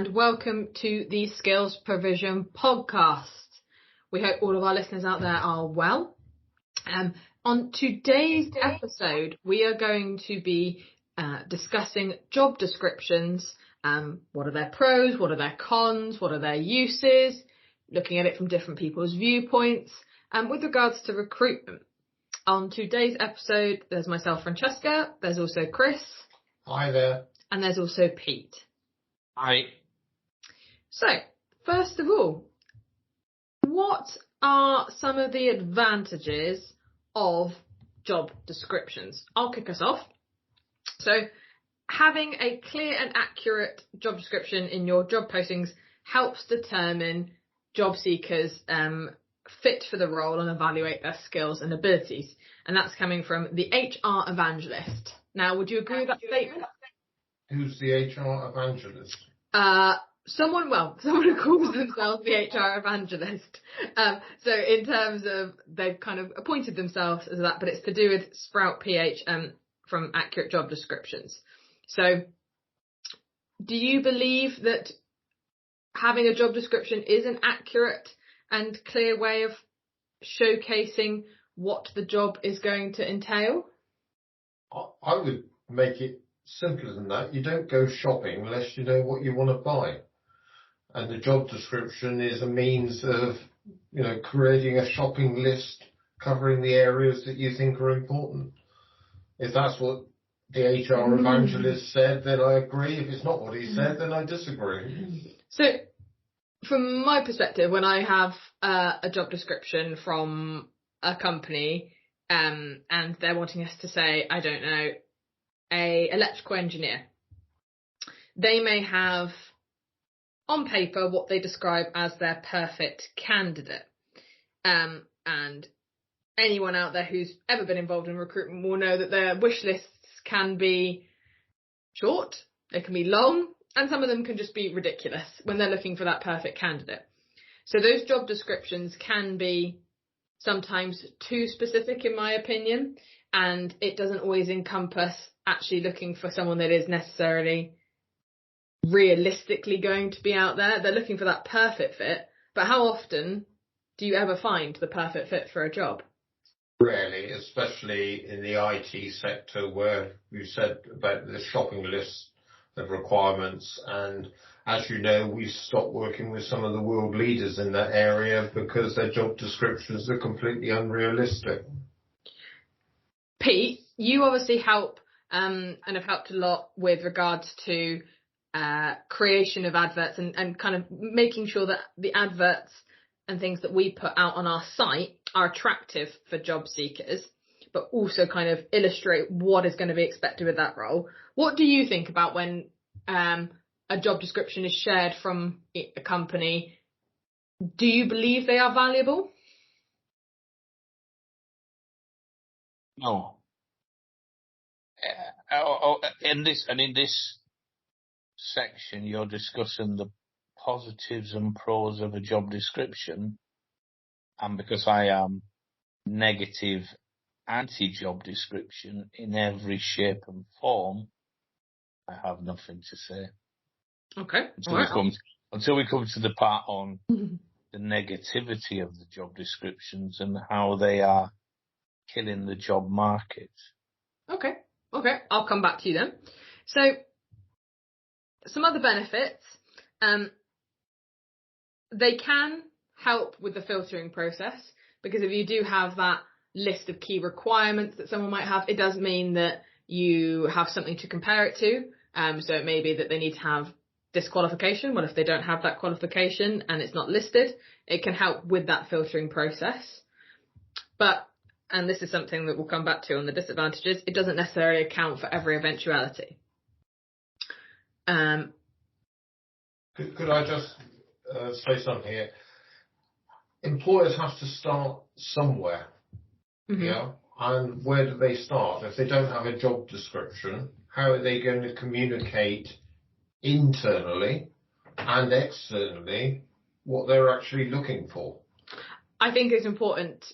and welcome to the Skills Provision podcast. We hope all of our listeners out there are well. On today's episode, we are going to be discussing job descriptions. What are their pros? What are their cons? What are their uses? Looking at it from different people's viewpoints. With regards to recruitment. On today's episode, there's myself, Francesca. There's also Chris. Hi there. And there's also Pete. Hi. So, first of all, what are some of the advantages of job descriptions? I'll kick us off. So, having a clear and accurate job description in your job postings helps determine job seekers' fit for the role and evaluate their skills and abilities. And that's coming from the HR evangelist. Now, would you agree with that statement? Who's the HR evangelist? Someone who calls themselves the HR evangelist. So in terms of, they've kind of appointed themselves as that, but it's to do with Sprout PH from accurate job descriptions. So do you believe that having a job description is an accurate and clear way of showcasing what the job is going to entail? I would make it simpler than that. You don't go shopping unless you know what you want to buy. And the job description is a means of, creating a shopping list covering the areas that you think are important. If that's what the HR evangelist said, then I agree. If it's not what he said, then I disagree. So, from my perspective, when I have a job description from a company and they're wanting us to say, I don't know, a electrical engineer, they may have on paper what they describe as their perfect candidate. And anyone out there who's ever been involved in recruitment will know that their wish lists can be short, they can be long, and some of them can just be ridiculous when they're looking for that perfect candidate. So those job descriptions can be sometimes too specific, in my opinion, and it doesn't always encompass actually looking for someone that is necessarily realistically going to be out there. They're looking for that perfect fit, but how often do you ever find the perfect fit for a job? Rarely, especially in the IT sector where you said about the shopping list of requirements. And as you know, we've stopped working with some of the world leaders in that area because their job descriptions are completely unrealistic. Pete, you obviously help and have helped a lot with regards to creation of adverts and kind of making sure that the adverts and things that we put out on our site are attractive for job seekers, but also kind of illustrate what is going to be expected with that role. What do you think about when a job description is shared from a company? Do you believe they are valuable? No. In this section, you're discussing the positives and pros of a job description, and because I am negative anti-job description in every shape and form, I have nothing to say. Okay. Until we come to the part on the negativity of the job descriptions and how they are killing the job market. Okay. I'll come back to you then. So, some other benefits. They can help with the filtering process, because if you do have that list of key requirements that someone might have, it does mean that you have something to compare it to. So it may be that they need to have this qualification. Well, if they don't have that qualification and it's not listed, it can help with that filtering process. But, and this is something that we'll come back to on the disadvantages, it doesn't necessarily account for every eventuality. Could I just say something here? Employers have to start somewhere. Mm-hmm. Yeah. And where do they start? If they don't have a job description, how are they going to communicate internally and externally what they're actually looking for? I think it's important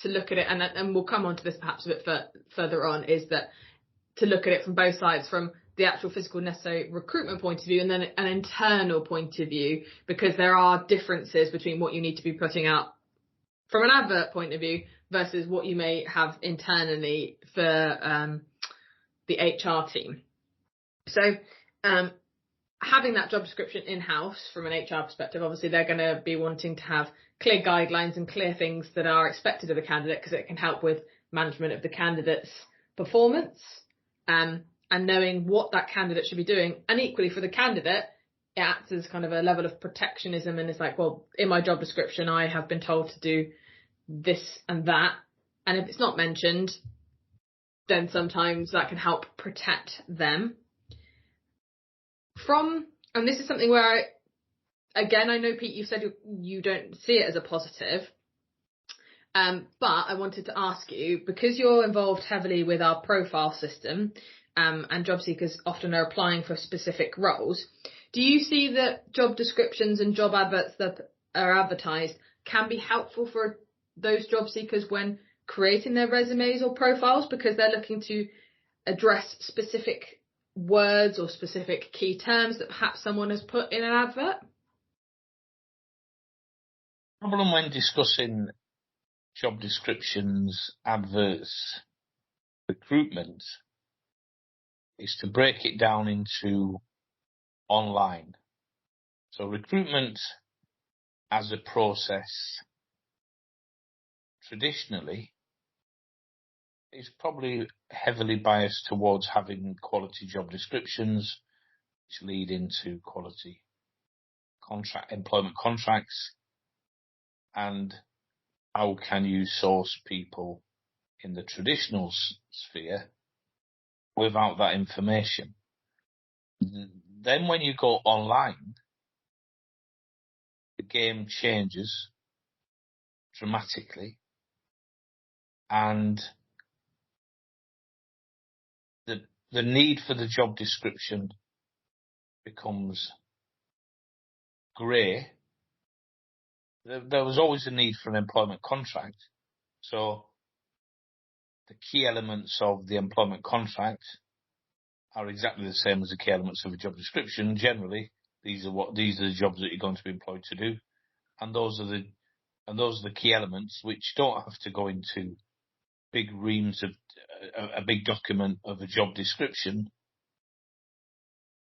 to look at it, and we'll come on to this perhaps a bit further on, is that to look at it from both sides, from the actual physical necessary recruitment point of view and then an internal point of view, because there are differences between what you need to be putting out from an advert point of view versus what you may have internally for the HR team. So having that job description in-house from an HR perspective, obviously they're going to be wanting to have clear guidelines and clear things that are expected of the candidate, because it can help with management of the candidate's performance and knowing what that candidate should be doing. And equally for the candidate, it acts as kind of a level of protectionism, and it's like, well, in my job description I have been told to do this and that, and if it's not mentioned, then sometimes that can help protect them. And this is something where I know, Pete, you said you don't see it as a positive, but I wanted to ask you, because you're involved heavily with our profile system, and job seekers often are applying for specific roles, do you see that job descriptions and job adverts that are advertised can be helpful for those job seekers when creating their resumes or profiles, because they're looking to address specific words or specific key terms that perhaps someone has put in an advert? The problem when discussing job descriptions, adverts, recruitment is to break it down into online. So recruitment as a process traditionally is probably heavily biased towards having quality job descriptions, which lead into quality employment contracts, and how can you source people in the traditional sphere without that information. Then when you go online, the game changes dramatically, and the need for the job description becomes grey. There was always a need for an employment contract, so the key elements of the employment contract are exactly the same as the key elements of a job description. Generally, these are the jobs that you're going to be employed to do, and those are the key elements, which don't have to go into big reams of a big document of a job description,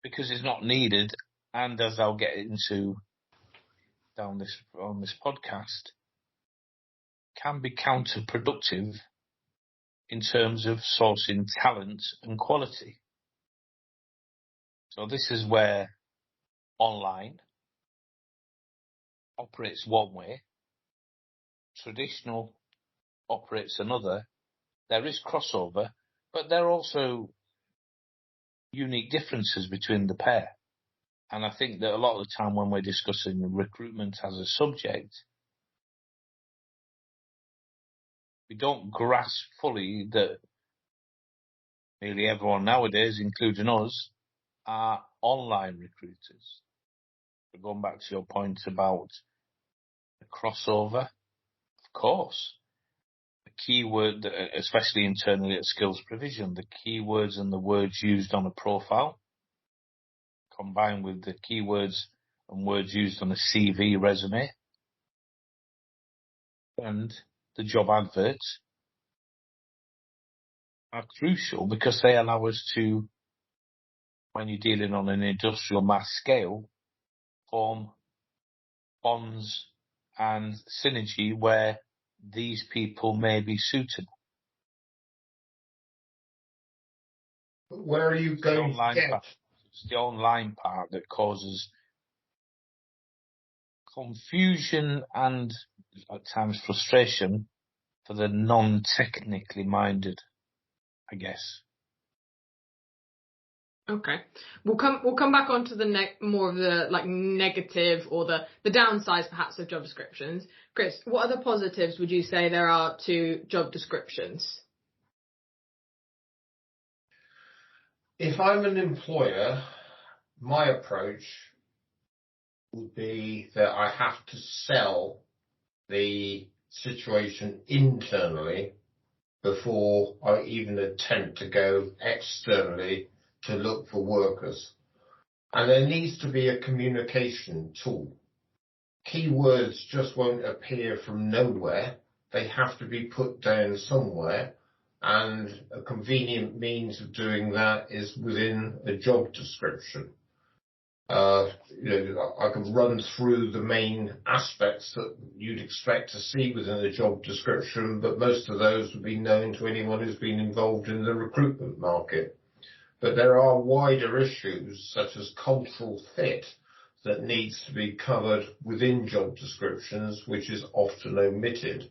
because it's not needed. And as I'll get into on this podcast, can be counterproductive in terms of sourcing talent and quality. So this is where online operates one way, traditional operates another. There is crossover, but there are also unique differences between the pair. And I think that a lot of the time when we're discussing recruitment as a subject, we don't grasp fully that nearly everyone nowadays, including us, are online recruiters. But going back to your point about the crossover, of course, the keyword, especially internally at skills provision, the keywords and the words used on a profile, combined with the keywords and words used on a CV resume, and the job adverts are crucial, because they allow us to, when you're dealing on an industrial mass scale, form bonds and synergy where these people may be suitable. Where are you going to get? It's the online part that causes confusion and at times frustration for the non-technically minded, I guess. Okay, we'll come back onto the more of the negative or the downsides perhaps of job descriptions. Chris, what other positives would you say there are to job descriptions? If I'm an employer, my approach would be that I have to sell the situation internally before I even attempt to go externally to look for workers. And there needs to be a communication tool. Keywords just won't appear from nowhere. They have to be put down somewhere. And a convenient means of doing that is within a job description. I could run through the main aspects that you'd expect to see within a job description, but most of those would be known to anyone who's been involved in the recruitment market. But there are wider issues such as cultural fit that needs to be covered within job descriptions, which is often omitted.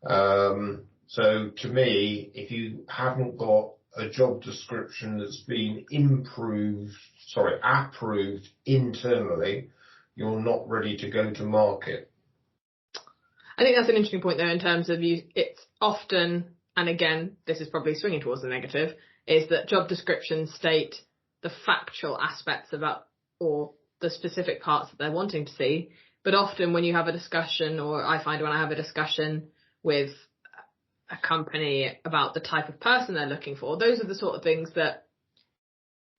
So to me, if you haven't got a job description that's been approved internally, you're not ready to go to market. I think that's an interesting point, though, in terms of it's often, and again, this is probably swinging towards the negative, is that job descriptions state the factual aspects about, or the specific parts that they're wanting to see. But often when you have a discussion, or I find when I have a discussion with a company about the type of person they're looking for, those are the sort of things that,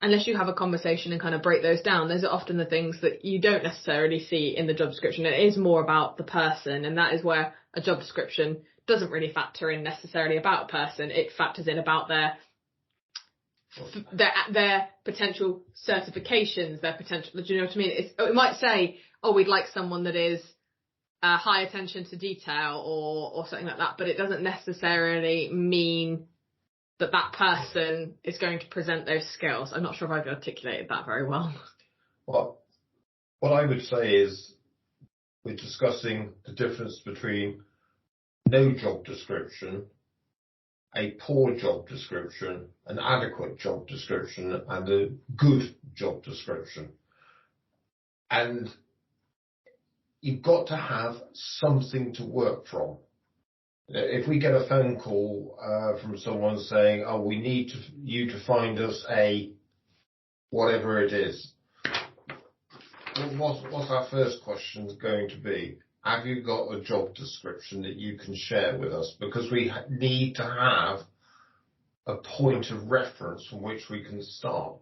unless you have a conversation and kind of break those down, those are often the things that you don't necessarily see in the job description. It is more about the person, and that is where a job description doesn't really factor in necessarily about a person. It factors in about their potential certifications, their potential, do you know what I mean? It might say, oh, we'd like someone that is high attention to detail or something like that, but it doesn't necessarily mean that person is going to present those skills. I'm not sure if I've articulated that very well. Well, what I would say is we're discussing the difference between no job description, a poor job description, an adequate job description, and a good job description. And you've got to have something to work from. If we get a phone call from someone saying, oh, we need you to find us a whatever it is, what's our first question going to be? Have you got a job description that you can share with us? Because we need to have a point of reference from which we can start.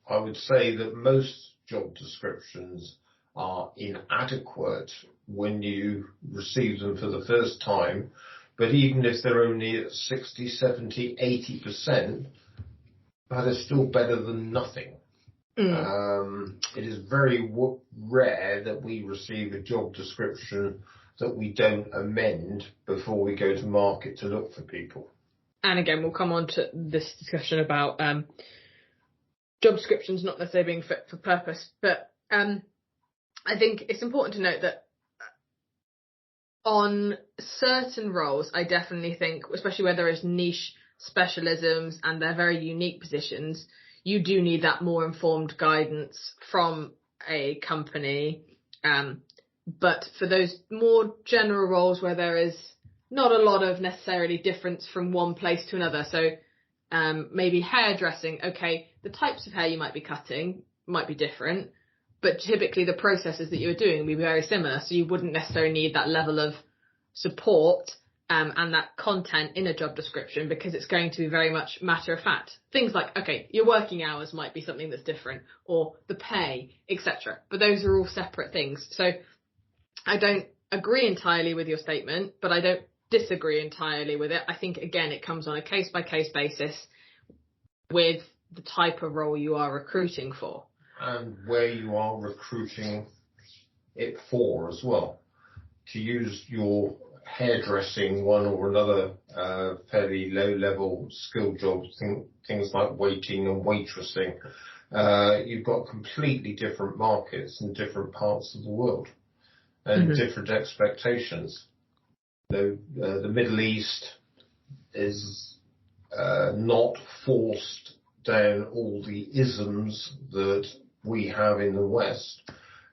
I would say that most job descriptions are inadequate when you receive them for the first time, but even if they're only at 60, 70, 80%, that is still better than nothing. It is very rare that we receive a job description that we don't amend before we go to market to look for people. And again, we'll come on to this discussion about job descriptions not necessarily being fit for purpose, but I think it's important to note that on certain roles, I definitely think, especially where there is niche specialisms and they're very unique positions, you do need that more informed guidance from a company. But for those more general roles where there is not a lot of necessarily difference from one place to another, so maybe hairdressing, okay, the types of hair you might be cutting might be different, but typically the processes that you're doing will be very similar, so you wouldn't necessarily need that level of support and that content in a job description, because it's going to be very much matter of fact. Things like, okay, your working hours might be something that's different, or the pay, etc. But those are all separate things. So I don't agree entirely with your statement, but I don't disagree entirely with it. I think, again, it comes on a case-by-case basis with the type of role you are recruiting for. And where you are recruiting it for as well. To use your hairdressing one or another fairly low-level skill jobs, things like waiting and waitressing, you've got completely different markets in different parts of the world and different expectations. The Middle East is not forced down all the isms that we have in the West.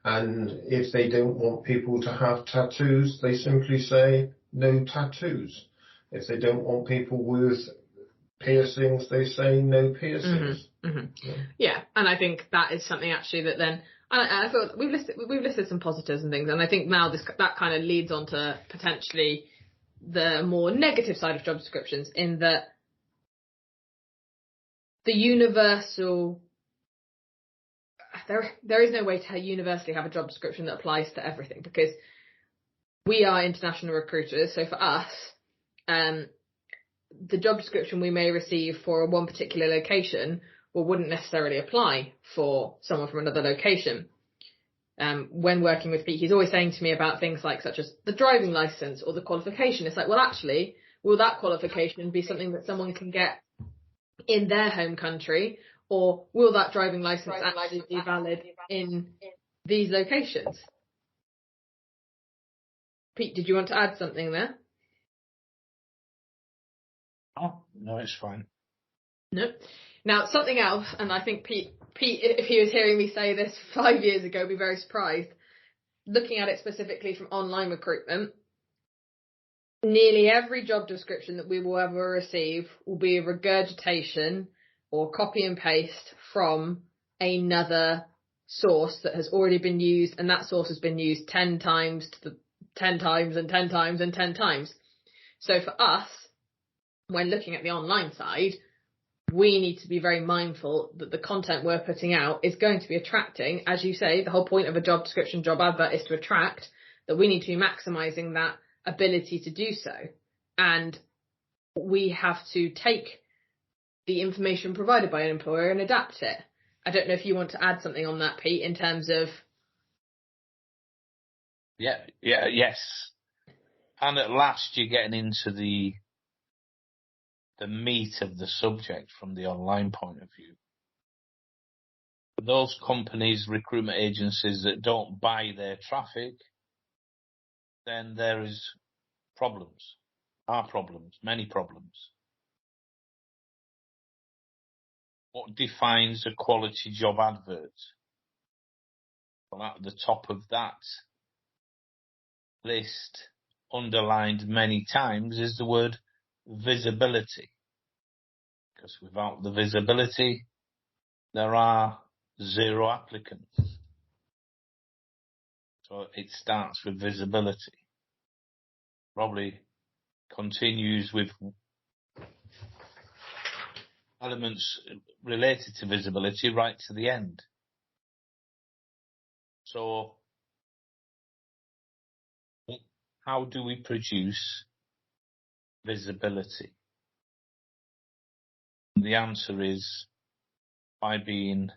And if they don't want people to have tattoos, they simply say no tattoos. If they don't want people with piercings, they say no piercings. Yeah, and I think that is something actually that then, I thought we've listed some positives and things, and I think now that kind of leads on to potentially the more negative side of job descriptions, in that the universal, there is no way to universally have a job description that applies to everything, because we are international recruiters. So for us, the job description we may receive for one particular location wouldn't necessarily apply for someone from another location. When working with Pete, he's always saying to me about things like such as the driving license or the qualification. It's like, well, actually, will that qualification be something that someone can get in their home country, or will that driving license actually be valid in these locations? Pete, did you want to add something there? Oh, no, it's fine. No. Now, something else, and I think Pete, if he was hearing me say this 5 years ago, would be very surprised. Looking at it specifically from online recruitment, nearly every job description that we will ever receive will be a regurgitation or copy and paste from another source that has already been used, and that source has been used 10 times to the 10 times and 10 times and 10 times. So for us, when looking at the online side, we need to be very mindful that the content we're putting out is going to be attracting. As you say, the whole point of a job description, job advert is to attract, that we need to be maximising that ability to do so. And we have to take the information provided by an employer and adapt it. I don't know if you want to add something on that, Pete, in terms of... Yes. And at last you're getting into the meat of the subject from the online point of view. For those companies, recruitment agencies that don't buy their traffic, then there is problems, many problems. What defines a quality job advert? Well, at the top of that list, underlined many times, is the word visibility. Because without the visibility, there are 0 applicants. So it starts with visibility. Probably continues with elements related to visibility right to the end. So how do we produce visibility? The answer is by being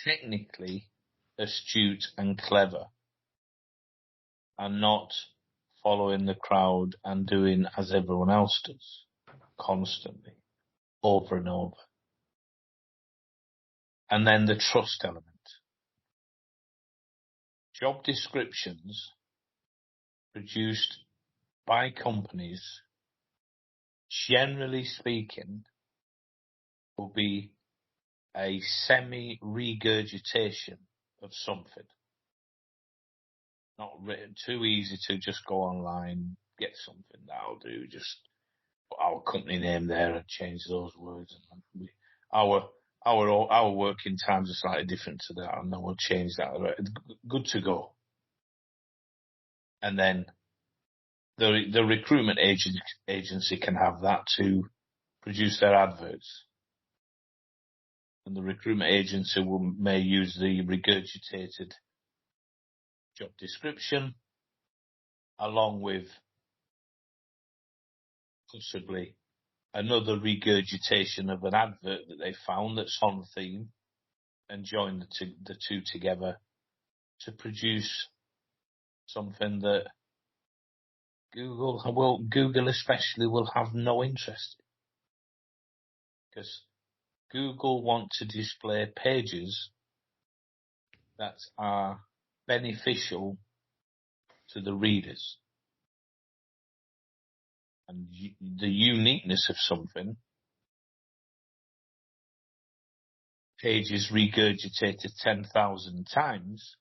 technically astute and clever, and not following the crowd and doing as everyone else does constantly, over and over. And then the trust element. Job descriptions produced by companies, generally speaking, will be a semi-regurgitation of something. Not written, too easy to just go online, get something that'll do, just put our company name there and change those words. Our working times are slightly different to that, and then we'll change that. Good to go. And then the recruitment agency can have that to produce their adverts. And the recruitment agency may use the regurgitated job description along with possibly another regurgitation of an advert that they found that's on theme, and join the two together to produce something that Google especially will have no interest in. Because Google want to display pages that are beneficial to the readers. And the uniqueness of something, pages regurgitated 10,000 times,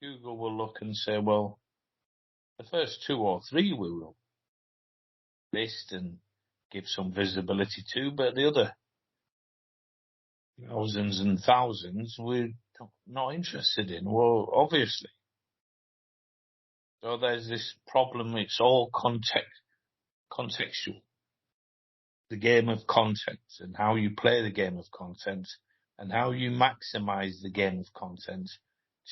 Google will look and say, well, the first 2 or 3 we will list and give some visibility to, but the other thousands and thousands we're not interested in. Well, obviously. So there's this problem, it's all contextual. the game of content and how you play the game of content and how you maximize the game of content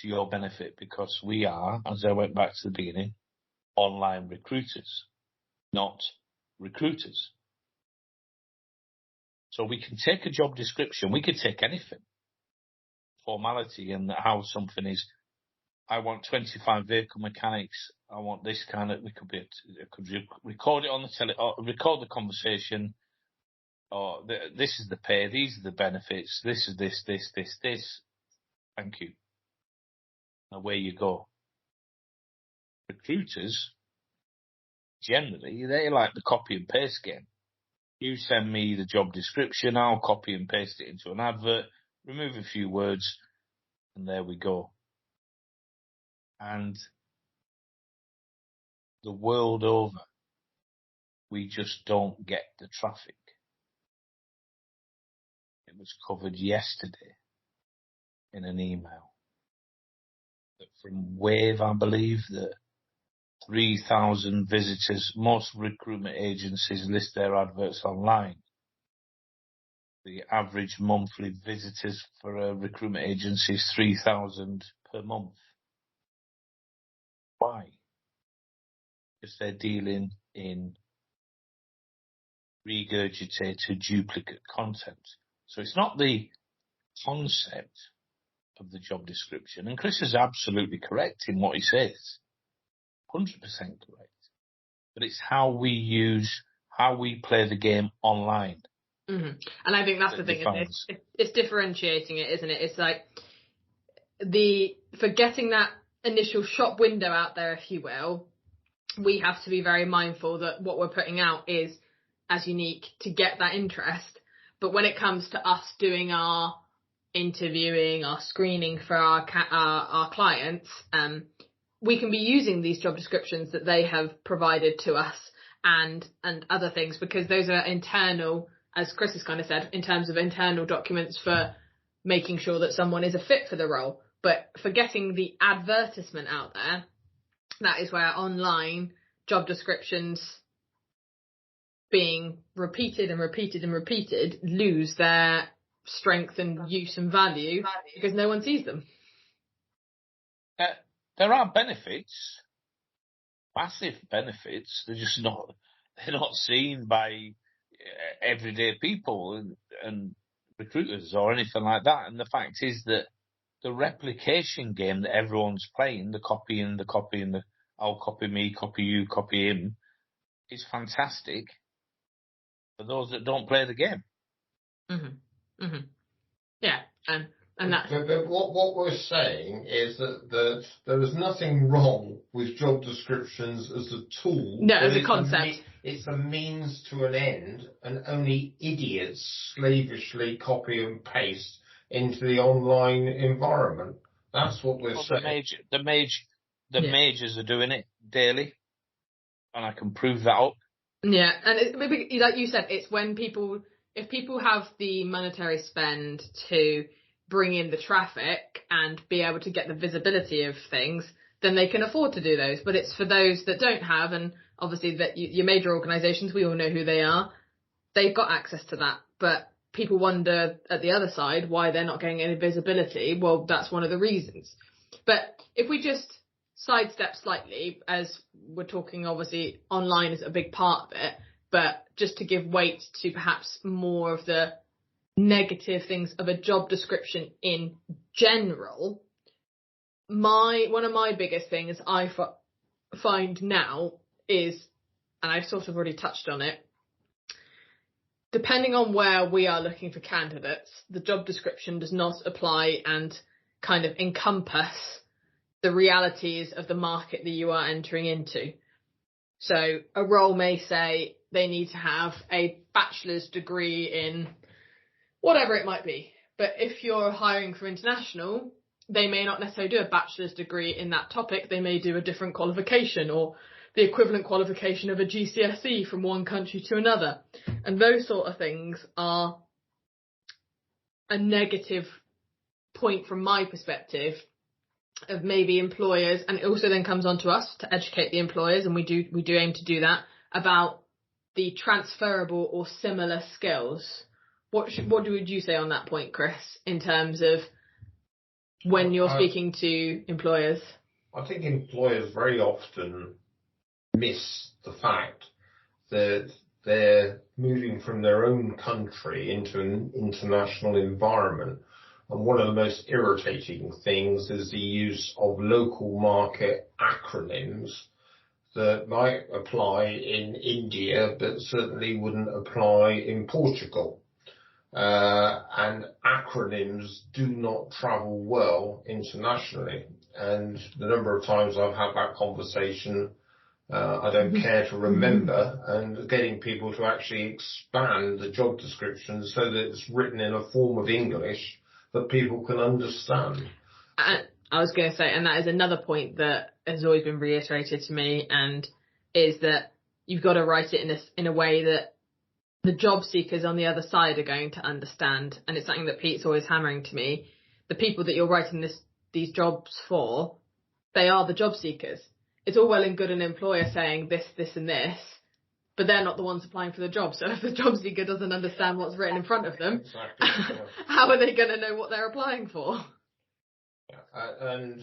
to your benefit, because we are, as I went back to the beginning, online recruiters, not recruiters. So we can take a job description, we could take anything, formality and how something is. I want 25 vehicle mechanics. I want this kind of. We could record it on the or record the conversation. Or this is the pay. These are the benefits. This is this. Thank you. Away you go. Recruiters generally they like the copy and paste game. You send me the job description. I'll copy and paste it into an advert. Remove a few words, and there we go. And the world over, we just don't get the traffic. It was covered yesterday in an email that from Wave, I believe, that 3,000 visitors, most recruitment agencies list their adverts online. The average monthly visitors for a recruitment agency is 3,000 per month. Why? Because they're dealing in regurgitated duplicate content. So it's not the concept of the job description. And Chris is absolutely correct in what he says. 100% correct. But it's how we play the game online. Mm-hmm. And I think that's the thing. It's differentiating it, isn't it? It's like for getting that initial shop window out there, if you will, we have to be very mindful that what we're putting out is as unique to get that interest. But when it comes to us doing our interviewing, our screening for our clients, we can be using these job descriptions that they have provided to us and other things, because those are internal, as Chris has kind of said, in terms of internal documents for making sure that someone is a fit for the role. But for getting the advertisement out there, that is where online job descriptions being repeated and repeated and repeated lose their strength and use and value because no one sees them. There are benefits, massive benefits. They're not seen by everyday people and recruiters or anything like that. And the fact is that the replication game that everyone's playing, the copying, I'll copy me, copy you, copy him, is fantastic for those that don't play the game. Mm-hmm. Mm-hmm. Yeah, and that. But what we're saying is that there is nothing wrong with job descriptions as a tool. No, as a concept. It's a means to an end, and only idiots slavishly copy and paste into the online environment. That's what we're saying. The majors are doing it daily, and I can prove that up. Yeah, and like you said, it's when if people have the monetary spend to bring in the traffic and be able to get the visibility of things, then they can afford to do those. But it's for those that don't have, and obviously that your major organisations, we all know who they are, they've got access to that. But people wonder at the other side why they're not getting any visibility. Well, that's one of the reasons. But if we just sidestep slightly, as we're talking, obviously online is a big part of it, but just to give weight to perhaps more of the negative things of a job description in general, one of my biggest things I find now is, and I've sort of already touched on it, depending on where we are looking for candidates, the job description does not apply and kind of encompass the realities of the market that you are entering into. So a role may say they need to have a bachelor's degree in whatever it might be. But if you're hiring for international, they may not necessarily do a bachelor's degree in that topic. They may do a different qualification or the equivalent qualification of a GCSE from one country to another. And those sort of things are a negative point from my perspective of maybe employers, and it also then comes on to us to educate the employers, and we do aim to do that, about the transferable or similar skills. What would you say on that point, Chris, in terms of when you're speaking to employers? I think employers very often miss the fact that they're moving from their own country into an international environment. And one of the most irritating things is the use of local market acronyms that might apply in India, but certainly wouldn't apply in Portugal. And acronyms do not travel well internationally. And the number of times I've had that conversation, I don't care to remember, and getting people to actually expand the job description so that it's written in a form of English that people can understand. And I was going to say, and that is another point that has always been reiterated to me, and is that you've got to write it in a way that the job seekers on the other side are going to understand. And it's something that Pete's always hammering to me. The people that you're writing these jobs for, they are the job seekers. It's all well and good an employer saying this, this and this, but they're not the ones applying for the job. So if the job seeker doesn't understand what's written in front of them, exactly, yeah. How are they going to know what they're applying for? And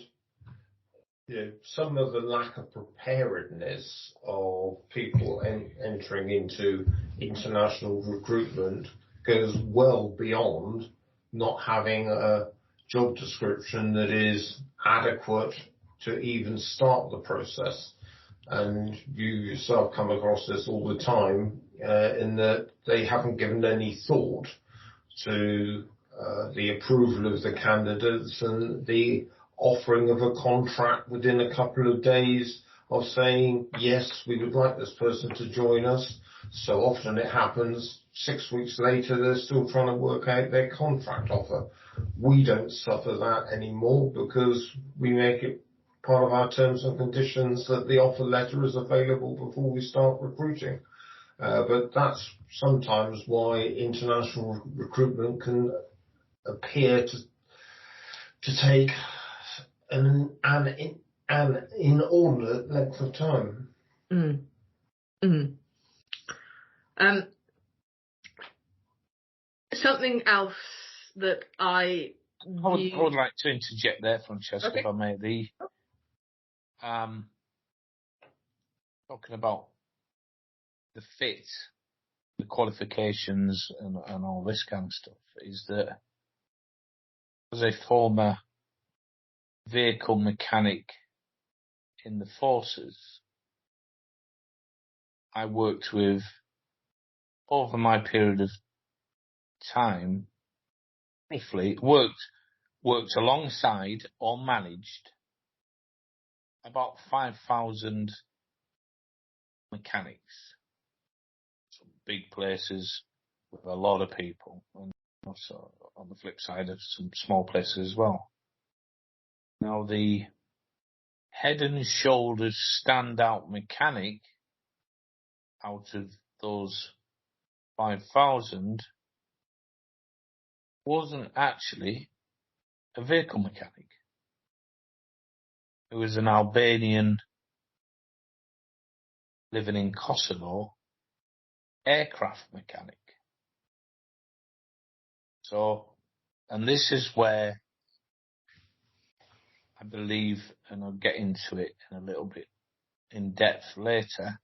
some of the lack of preparedness of people entering into international recruitment goes well beyond not having a job description that is adequate to even start the process. And you yourself come across this all the time, in that they haven't given any thought to the approval of the candidates and the offering of a contract within a couple of days of saying, yes, we would like this person to join us. So often it happens 6 weeks later, they're still trying to work out their contract offer. We don't suffer that anymore because we make it part of our terms and conditions that the offer letter is available before we start recruiting. But that's sometimes why international recruitment can appear to take an inordinate length of time. Something else that I would like to interject there, Francesca, okay. If I may. Talking about the fit, the qualifications, and all this kind of stuff, is that as a former vehicle mechanic in the forces, I worked with, over my period of time, roughly worked alongside or managed about 5,000 mechanics. Some big places with a lot of people, and also on the flip side of some small places as well. Now, the head and shoulders standout mechanic out of those 5,000 wasn't actually a vehicle mechanic. It was an Albanian living in Kosovo, aircraft mechanic. So, and this is where I believe, and I'll get into it in a little bit in depth later,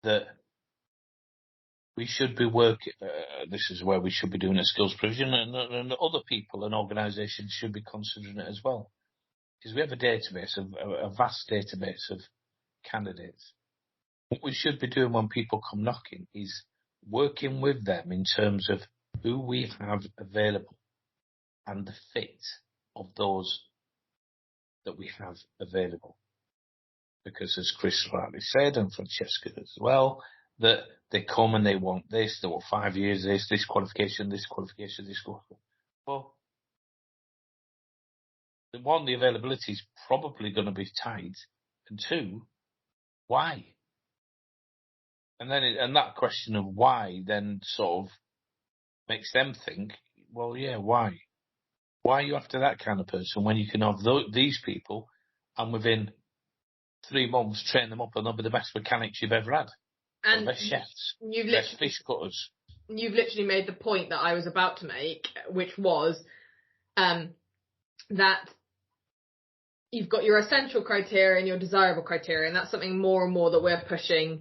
that we should be working, this is where we should be doing a skills provision, and other people and organisations should be considering it as well. Because we have a database, a vast database of candidates. What we should be doing when people come knocking is working with them in terms of who we have available and the fit of those that we have available. Because as Chris rightly said, and Francesca as well, that they come and they want this, they want 5 years, this qualification, this qualification, this qualification. Well, one, the availability is probably going to be tight, and two, why? And then and that question of why then sort of makes them think, well, yeah, why? Why are you after that kind of person when you can have these people and within 3 months train them up and they'll be the best mechanics you've ever had? And they're chefs. You've They're literally, fish cutters. you've literally made the point that I was about to make, which was that you've got your essential criteria and your desirable criteria, and that's something more and more that we're pushing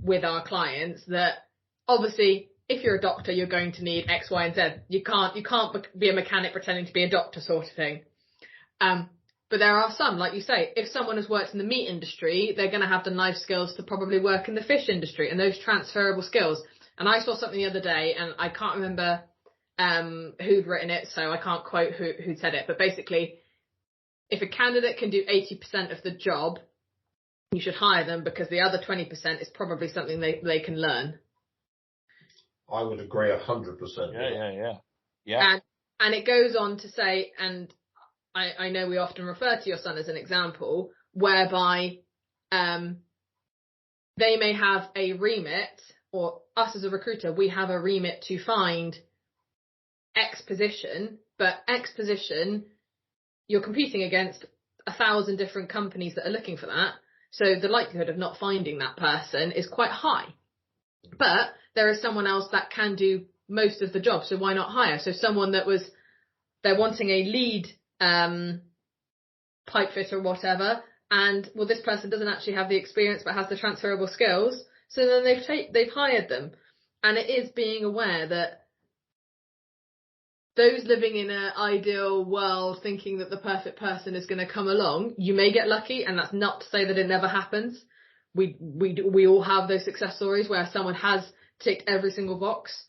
with our clients. That obviously, if you're a doctor, you're going to need X, Y, and Z. You can't be a mechanic pretending to be a doctor, sort of thing. But there are some, like you say, if someone has worked in the meat industry, they're going to have the knife skills to probably work in the fish industry, and those transferable skills. And I saw something the other day, and I can't remember who'd written it, so I can't quote who'd said it, but basically, if a candidate can do 80% of the job, you should hire them, because the other 20% is probably something they can learn. I would agree 100%. Yeah. And it goes on to say, and I know we often refer to your son as an example, whereby they may have a remit, or us as a recruiter, we have a remit to find X position, but X position, you're competing against 1,000 different companies that are looking for that. So the likelihood of not finding that person is quite high. But there is someone else that can do most of the job, so why not hire? So someone they're wanting a lead pipe fitter or whatever, and well, this person doesn't actually have the experience but has the transferable skills, so then they've hired them. And it is being aware that those living in an ideal world thinking that the perfect person is going to come along, you may get lucky, and that's not to say that it never happens. We all have those success stories where someone has ticked every single box,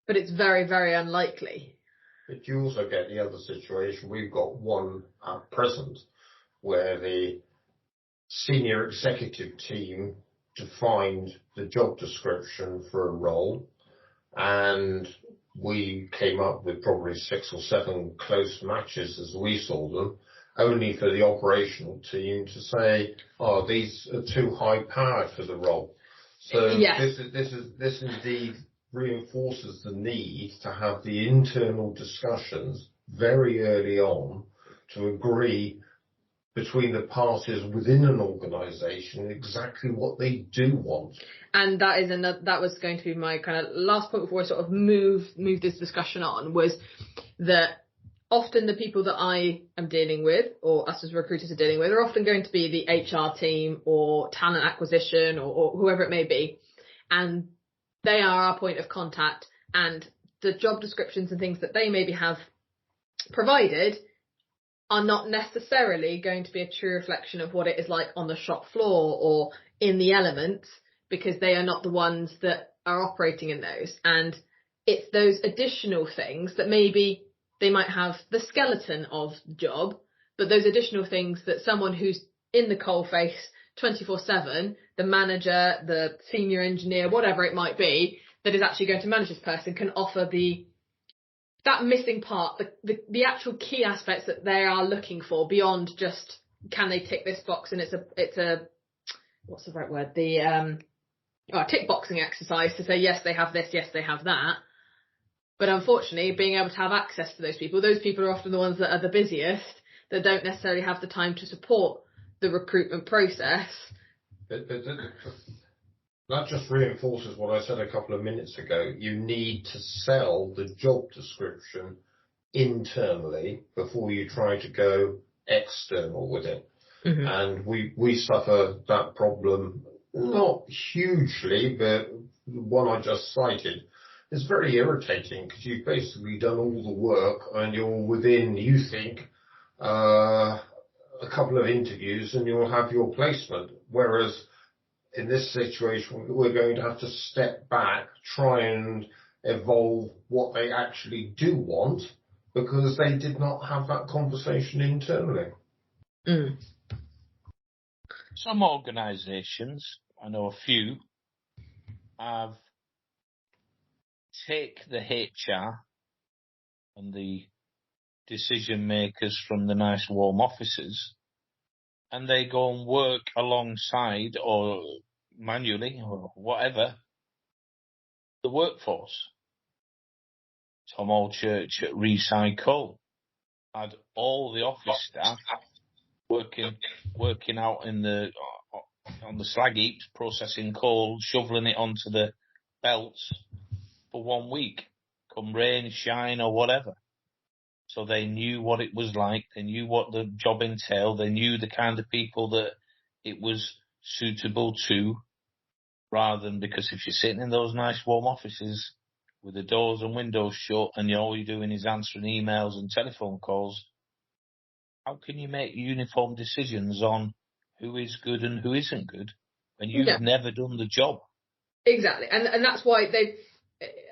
but it's very, very unlikely. But you also get the other situation. We've got one at present where the senior executive team defined the job description for a role, and we came up with probably 6 or 7 close matches as we saw them, only for the operational team to say, oh, these are too high powered for the role. So yes. This indeed reinforces the need to have the internal discussions very early on to agree between the parties within an organisation exactly what they do want. And that was going to be my kind of last point before I sort of move this discussion on, was that often the people that I am dealing with, or us as recruiters are dealing with, are often going to be the HR team or talent acquisition or whoever it may be. And they are our point of contact, and the job descriptions and things that they maybe have provided are not necessarily going to be a true reflection of what it is like on the shop floor or in the elements, because they are not the ones that are operating in those. And it's those additional things that maybe they might have the skeleton of the job, but those additional things that someone who's in the coalface 24/7, the manager, the senior engineer, whatever it might be, that is actually going to manage this person, can offer that missing part, the actual key aspects that they are looking for beyond just, can they tick this box? And it's a what's the right word? The tick boxing exercise to say, yes, they have this, yes, they have that. But unfortunately, being able to have access to those people are often the ones that are the busiest, that don't necessarily have the time to support the recruitment process. But that just reinforces what I said a couple of minutes ago. You need to sell the job description internally before you try to go external with it. Mm-hmm. And we suffer that problem, not hugely, but the one I just cited is very irritating, because you've basically done all the work and you're within, you think, a couple of interviews and you'll have your placement. Whereas in this situation, we're going to have to step back, try and evolve what they actually do want, because they did not have that conversation internally. Mm. Some organisations, I know a few, have take the HR and the decision makers from the nice warm offices, and they go and work alongside or manually or whatever the workforce. Tom Allchurch at Recycle had all the office staff working out on on the slag heaps, processing coal, shoveling it onto the belts for 1 week, come rain, shine, or whatever. So they knew what it was like. They knew what the job entailed. They knew the kind of people that it was suitable to, rather than, because if you're sitting in those nice warm offices with the doors and windows shut and all you're doing is answering emails and telephone calls, how can you make uniform decisions on who is good and who isn't good when you've never done the job? Exactly. And that's why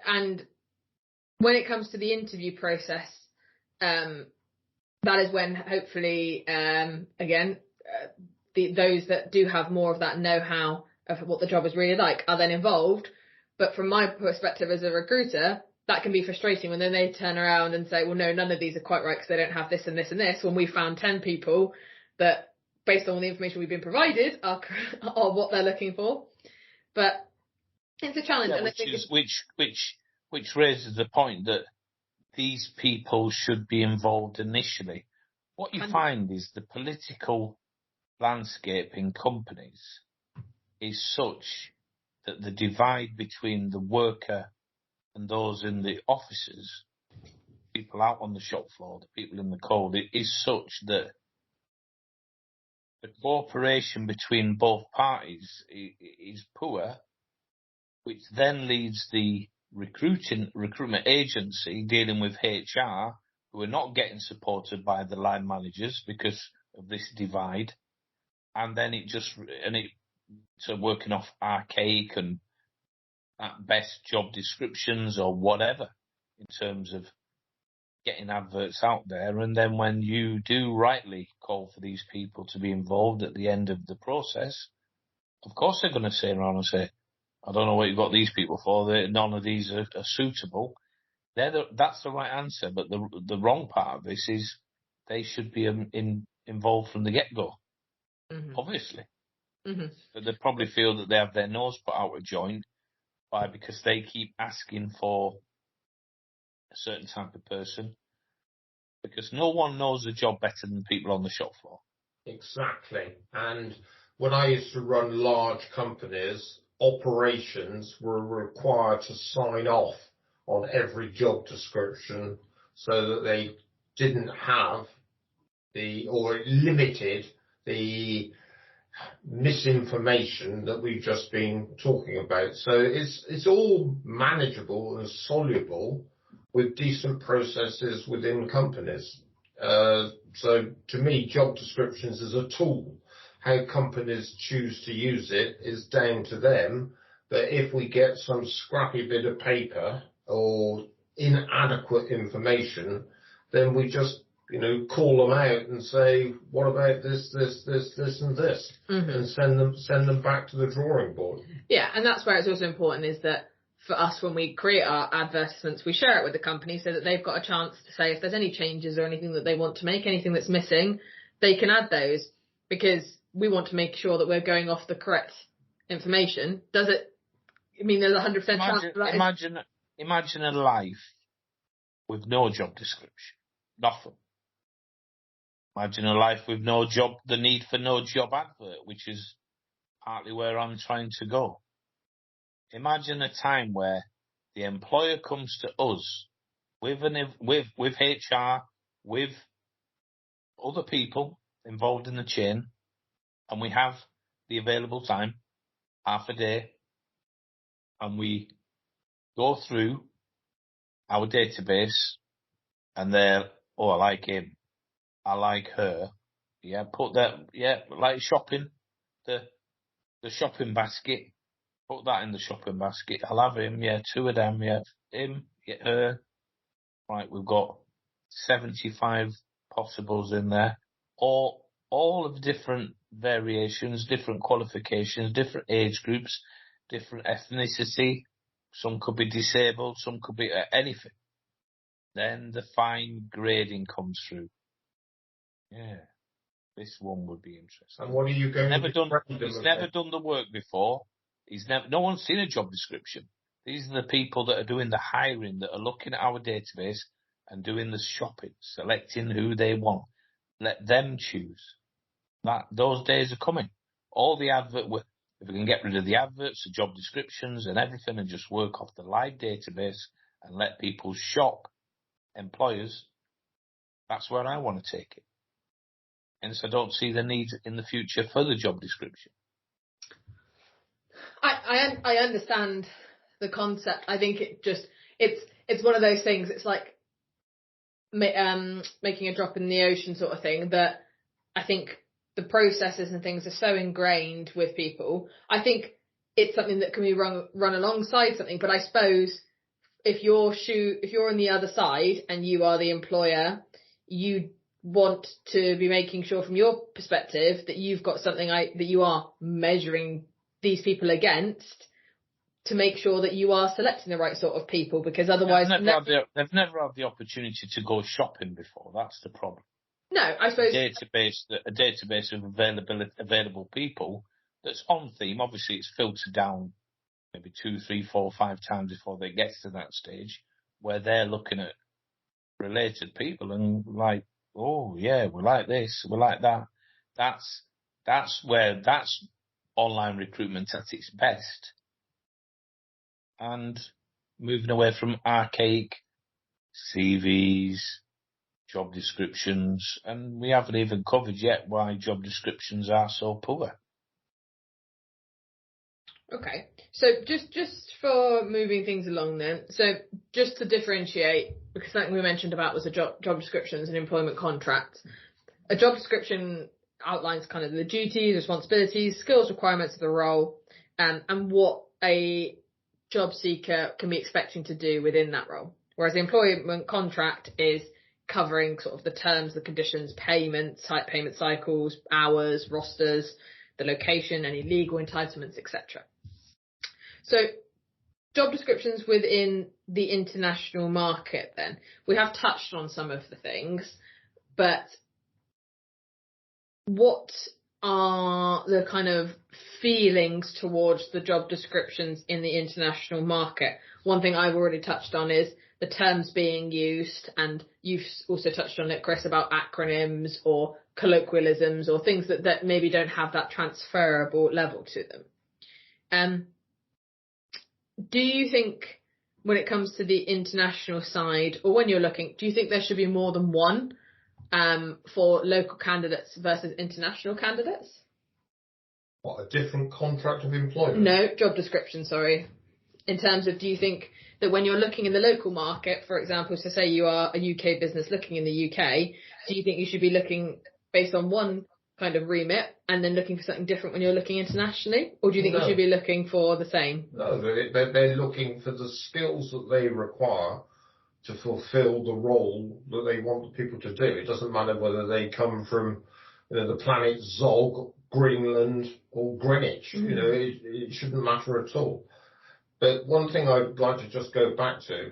and when it comes to the interview process, that is when hopefully, those that do have more of that know-how of what the job is really like are then involved. But from my perspective as a recruiter, that can be frustrating when then they turn around and say, well, no, none of these are quite right because they don't have this and this and this, when we found 10 people that, based on the information we've been provided, are what they're looking for. But it's a challenge. Yeah, which raises the point that these people should be involved initially. What you find is the political landscape in companies is such that the divide between the worker and those in the offices, people out on the shop floor, the people in the cold, it is such that the cooperation between both parties is poor, which then leads the recruitment agency dealing with HR, who are not getting supported by the line managers because of this divide, and then so working off archaic and at best job descriptions or whatever in terms of getting adverts out there. And then when you do rightly call for these people to be involved at the end of the process, of course they're going to sit around and say, I don't know what you've got these people for. None of these are suitable. That's the right answer. But the wrong part of this is they should be involved from the get-go, obviously. Mm-hmm. But they probably feel that they have their nose put out of joint because they keep asking for a certain type of person, because no one knows the job better than people on the shop floor. Exactly. And when I used to run large companies, operations were required to sign off on every job description so that they didn't have or limited the misinformation that we've just been talking about. So it's all manageable and soluble with decent processes within companies. So to me, job descriptions is a tool. How companies choose to use it is down to them. But if we get some scrappy bit of paper or inadequate information, then we just call them out and say, what about this, and this, and send them back to the drawing board. Yeah, and that's where it's also important is that for us, when we create our advertisements, we share it with the company so that they've got a chance to say if there's any changes or anything that they want to make, anything that's missing, they can add those, because we want to make sure that we're going off the correct information. There's a 100% chance of that. Imagine a life with no job description, nothing. Imagine a life with the need for no job advert, which is partly where I'm trying to go. Imagine a time where the employer comes to us with HR, with other people involved in the chain, and we have the available time, half a day, and we go through our database, and they're, I like him, I like her. Yeah, put that. Yeah, like shopping, the shopping basket. Put that in the shopping basket. I'll have him. Yeah, 2 of them. Yeah, him. Yeah, her. Right, we've got 75 possibles in there. All of different variations, different qualifications, different age groups, different ethnicity. Some could be disabled. Some could be anything. Then the fine grading comes through. Yeah, this one would be interesting. And what are you going He's to never done the work before. No one's seen a job description. These are the people that are doing the hiring, that are looking at our database and doing the shopping, selecting who they want. Let them choose. Those days are coming. All the if we can get rid of the adverts, the job descriptions and everything and just work off the live database and let people shop employers, that's where I want to take it. Hence, I don't see the need in the future for the job description. I understand the concept. I think it's one of those things. It's like making a drop in the ocean sort of thing. That I think the processes and things are so ingrained with people. I think it's something that can be run alongside something. But I suppose if you're on the other side and you are the employer, you want to be making sure from your perspective that you've got something that you are measuring these people against to make sure that you are selecting the right sort of people, because otherwise they've never had the opportunity to go shopping before. That's the problem. No, I suppose a database of available people that's on theme. Obviously, it's filtered down maybe 2, 3, 4, 5 times before they get to that stage where they're looking at related people and like, oh yeah, we like this, we like that. That's online recruitment at its best. And moving away from archaic CVs, job descriptions, and we haven't even covered yet why job descriptions are so poor. Okay, so just for moving things along then, so just to differentiate, because something we mentioned about was the job descriptions and employment contracts. A job description outlines kind of the duties, responsibilities, skills, requirements of the role, and what a job seeker can be expecting to do within that role. Whereas the employment contract is covering sort of the terms, the conditions, payments, payment cycles, hours, rosters, the location, any legal entitlements, etc. So job descriptions within the international market then. We have touched on some of the things, but what are the kind of feelings towards the job descriptions in the international market? One thing I've already touched on is the terms being used, and you've also touched on it, Chris, about acronyms or colloquialisms or things that maybe don't have that transferable level to them. Do you think when it comes to the international side, or when you're looking, do you think there should be more than one for local candidates versus international candidates? What, a different contract of employment? No, job description, sorry. In terms of, do you think that when you're looking in the local market, for example, so say you are a UK business looking in the UK, do you think you should be looking based on one kind of remit and then looking for something different when you're looking internationally? Or do you think you should be looking for the same? No, they're looking for the skills that they require to fulfill the role that they want the people to do. It doesn't matter whether they come from the planet Zog, Greenland or Greenwich. Mm-hmm. It shouldn't matter at all. But one thing I'd like to just go back to,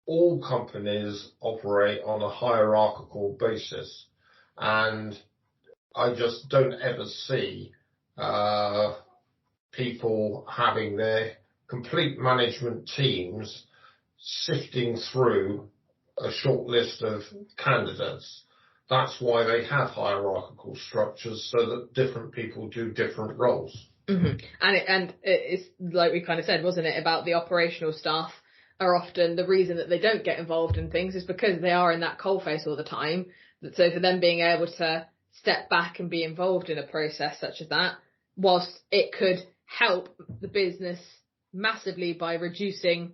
all companies operate on a hierarchical basis, and I just don't ever see people having their complete management teams sifting through a short list of candidates. That's why they have hierarchical structures, so that different people do different roles. Mm-hmm. And it's like we kind of said, wasn't it, about the operational staff are often the reason that they don't get involved in things is because they are in that coalface all the time. So for them being able to step back and be involved in a process such as that, whilst it could help the business massively by reducing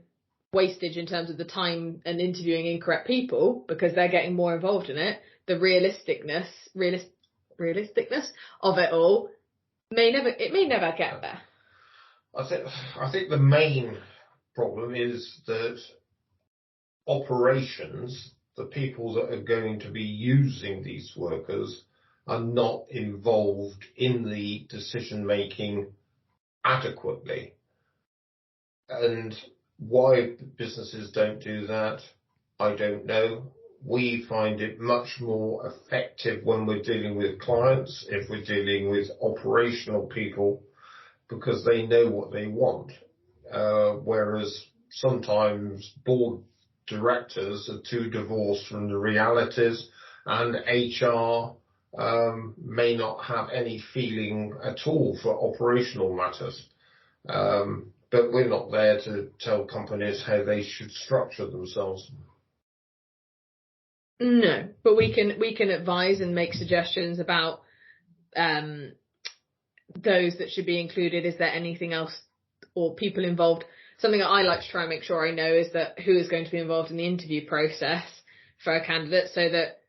wastage in terms of the time and interviewing incorrect people because they're getting more involved in it, the realisticness of it all may never get there. I think the main problem is that operations, the people that are going to be using these workers, are not involved in the decision making adequately. And why businesses don't do that, I don't know. We find it much more effective when we're dealing with clients, if we're dealing with operational people, because they know what they want. Whereas sometimes board directors are too divorced from the realities, and HR may not have any feeling at all for operational matters. But we're not there to tell companies how they should structure themselves. No, but we can advise and make suggestions about those that should be included. Is there anything else or people involved? Something that I like to try and make sure I know is that who is going to be involved in the interview process for a candidate, so that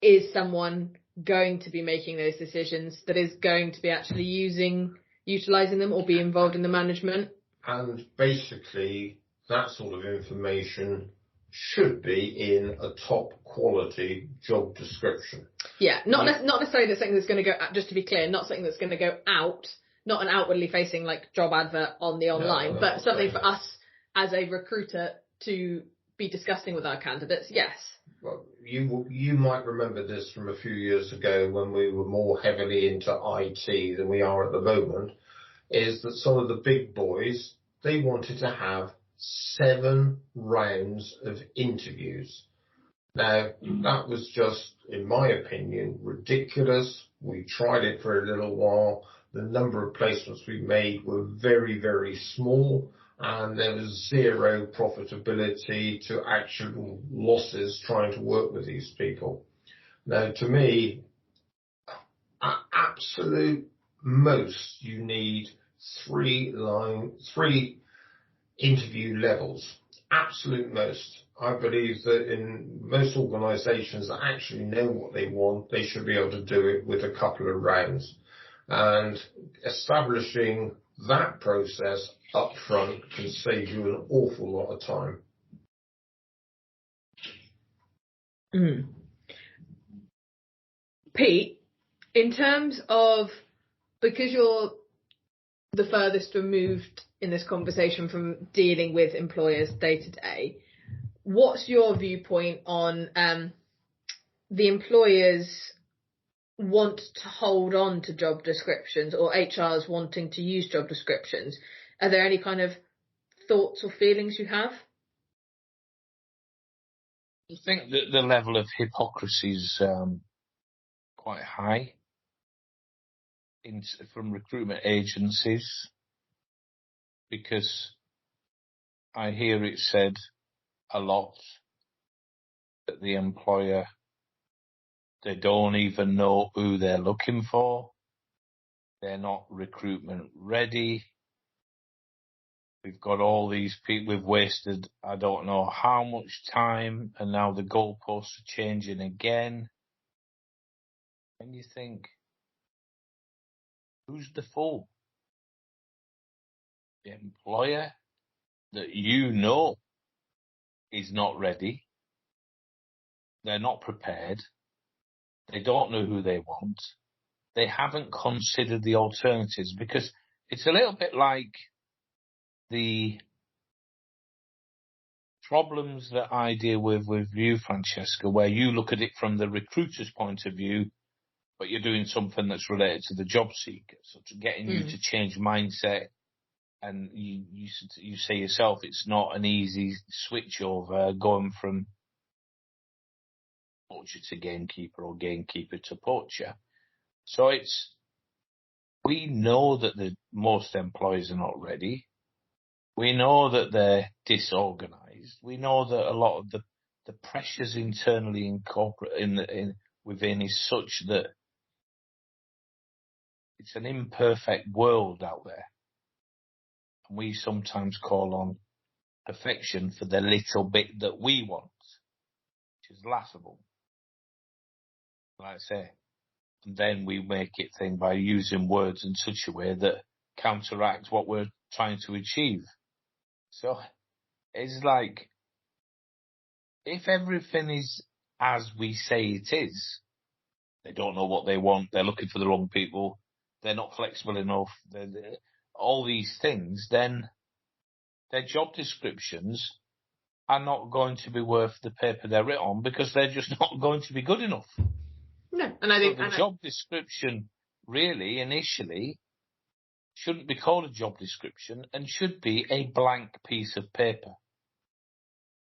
is someone going to be making those decisions that is going to be actually utilising them or be involved in the management. And basically, that sort of information should be in a top quality job description. Yeah, not necessarily something that's going to go, just to be clear, not something that's going to go out, not an outwardly facing like job advert on the online, but something for us as a recruiter to be discussing with our candidates. Yes. Well, you might remember this from a few years ago when we were more heavily into IT than we are at the moment, is that some of the big boys, they wanted to have 7 rounds of interviews. Now, that was just, in my opinion, ridiculous. We tried it for a little while. The number of placements we made were very, very small, and there was zero profitability to actual losses trying to work with these people. Now, to me, at absolute most, you need 3 interview levels. Absolute most. I believe that in most organisations that actually know what they want, they should be able to do it with a couple of rounds. And establishing that process up front can save you an awful lot of time. Mm. Pete, in terms of, because you're the furthest removed in this conversation from dealing with employers day to day, what's your viewpoint on the employers want to hold on to job descriptions, or HRs wanting to use job descriptions? Are there any kind of thoughts or feelings you have? I think that the level of hypocrisy is quite high from recruitment agencies, because I hear it said a lot that the employer, they don't even know who they're looking for. They're not recruitment ready. We've got all these people, we've wasted I don't know how much time, and now the goalposts are changing again. And you think, who's the fool? The employer that you know is not ready. They're not prepared. They don't know who they want. They haven't considered the alternatives, because it's a little bit like the problems that I deal with you, Francesca, where you look at it from the recruiter's point of view, but you're doing something that's related to the job seeker, so to getting you to change mindset. And you say yourself, it's not an easy switch over going from poacher to gamekeeper or gamekeeper to poacher. So we know that most employees are not ready. We know that they're disorganised. We know that a lot of the pressures internally in corporate within is such that it's an imperfect world out there. And we sometimes call on perfection for the little bit that we want, which is laughable. Like I say, and then we make it thing by using words in such a way that counteract what we're trying to achieve. So it's like, if everything is as we say it is, they don't know what they want, they're looking for the wrong people, they're not flexible enough, all these things, then their job descriptions are not going to be worth the paper they're written on, because they're just not going to be good enough. No, and I think the job description really initially shouldn't be called a job description and should be a blank piece of paper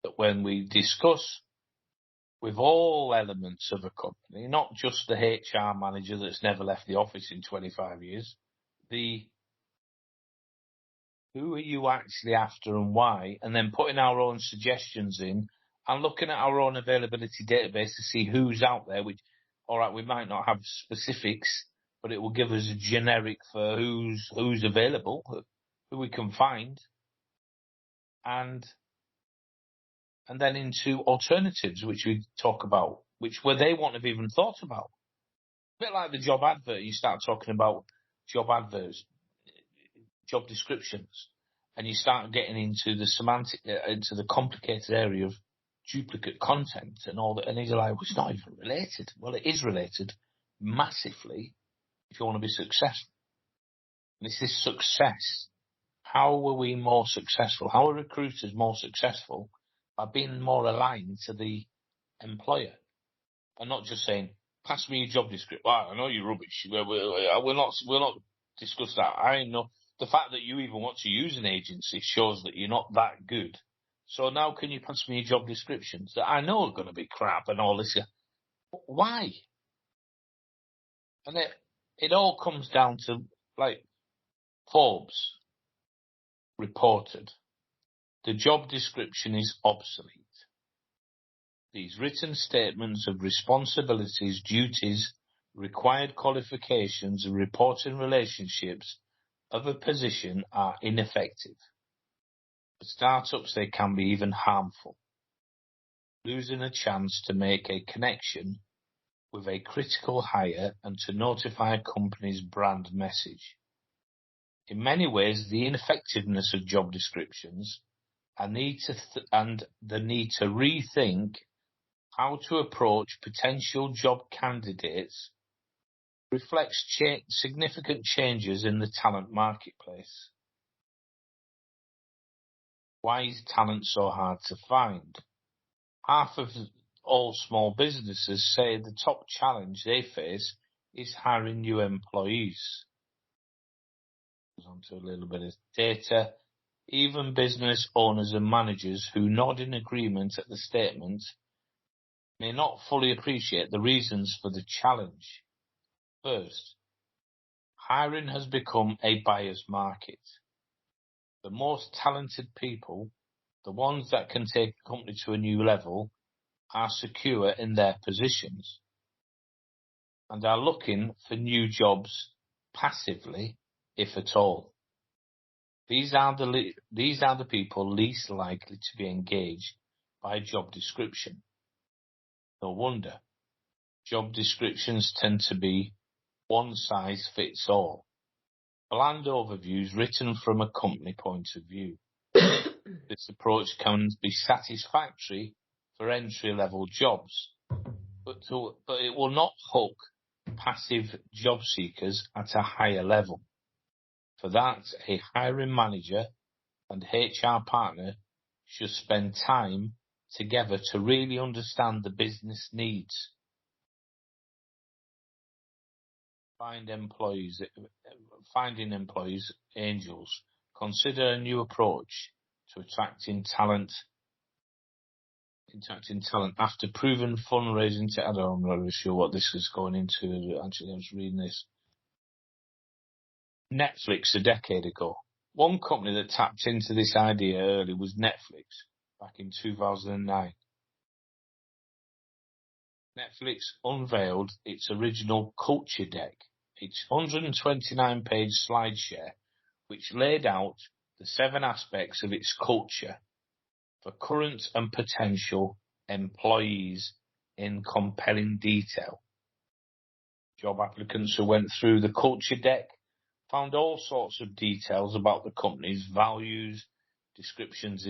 that when we discuss with all elements of a company, not just the HR manager that's never left the office in 25 years, who are you actually after and why, and then putting our own suggestions in and looking at our own availability database to see who's out there, which, all right, we might not have specifics, but it will give us a generic for who's available, who we can find, and then into alternatives, which we talk about, where they won't have even thought about. A bit like the job advert, you start talking about job adverts, job descriptions, and you start getting into the semantic, into the complicated area of duplicate content and all that, and he's like, well, it's not even related. Well, it is related massively if you want to be successful. And it's this success. How are we more successful? How are recruiters more successful? By being more aligned to the employer and not just saying, pass me your job description. Well, I know you're rubbish. We'll not discuss that. I know the fact that you even want to use an agency shows that you're not that good. So now can you pass me your job descriptions that I know are going to be crap and all this? Why? And it all comes down to, like, Forbes reported, the job description is obsolete. These written statements of responsibilities, duties, required qualifications, and reporting relationships of a position are ineffective. For startups, they can be even harmful, losing a chance to make a connection with a critical hire and to notify a company's brand message. In many ways, the ineffectiveness of job descriptions and the need to rethink how to approach potential job candidates reflects significant changes in the talent marketplace. Why is talent so hard to find? Half of all small businesses say the top challenge they face is hiring new employees. Goes on to a little bit of data. Even business owners and managers who nod in agreement at the statement may not fully appreciate the reasons for the challenge. First, hiring has become a buyer's market. The most talented people, the ones that can take a company to a new level, are secure in their positions and are looking for new jobs passively, if at all. These are the people least likely to be engaged by a job description. No wonder. Job descriptions tend to be one size fits all. Bland overviews written from a company point of view. This approach can be satisfactory for entry-level jobs, but it will not hook passive job seekers at a higher level. For that, a hiring manager and HR partner should spend time together to really understand the business needs. Finding employees, angels. Consider a new approach to attracting talent after proven fundraising. I'm not really sure what this is going into. Actually, I was reading this. Netflix a decade ago. One company that tapped into this idea early was Netflix back in 2009. Netflix unveiled its original culture deck, its 129-page slideshare, which laid out the 7 aspects of its culture for current and potential employees in compelling detail. Job applicants who went through the culture deck found all sorts of details about the company's values, descriptions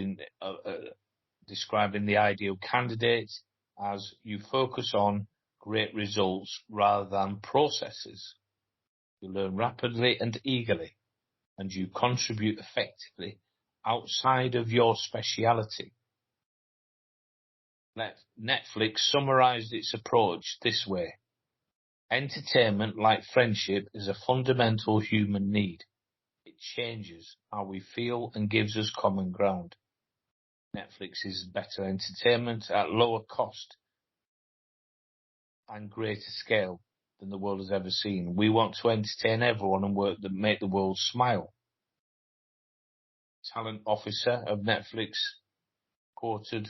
describing the ideal candidate as you focus on great results rather than processes. You learn rapidly and eagerly, and you contribute effectively outside of your speciality. Netflix summarized its approach this way. Entertainment, like friendship, is a fundamental human need. It changes how we feel and gives us common ground. Netflix is better entertainment at lower cost and greater scale than the world has ever seen. We want to entertain everyone and work that make the world smile. Talent officer of Netflix quoted,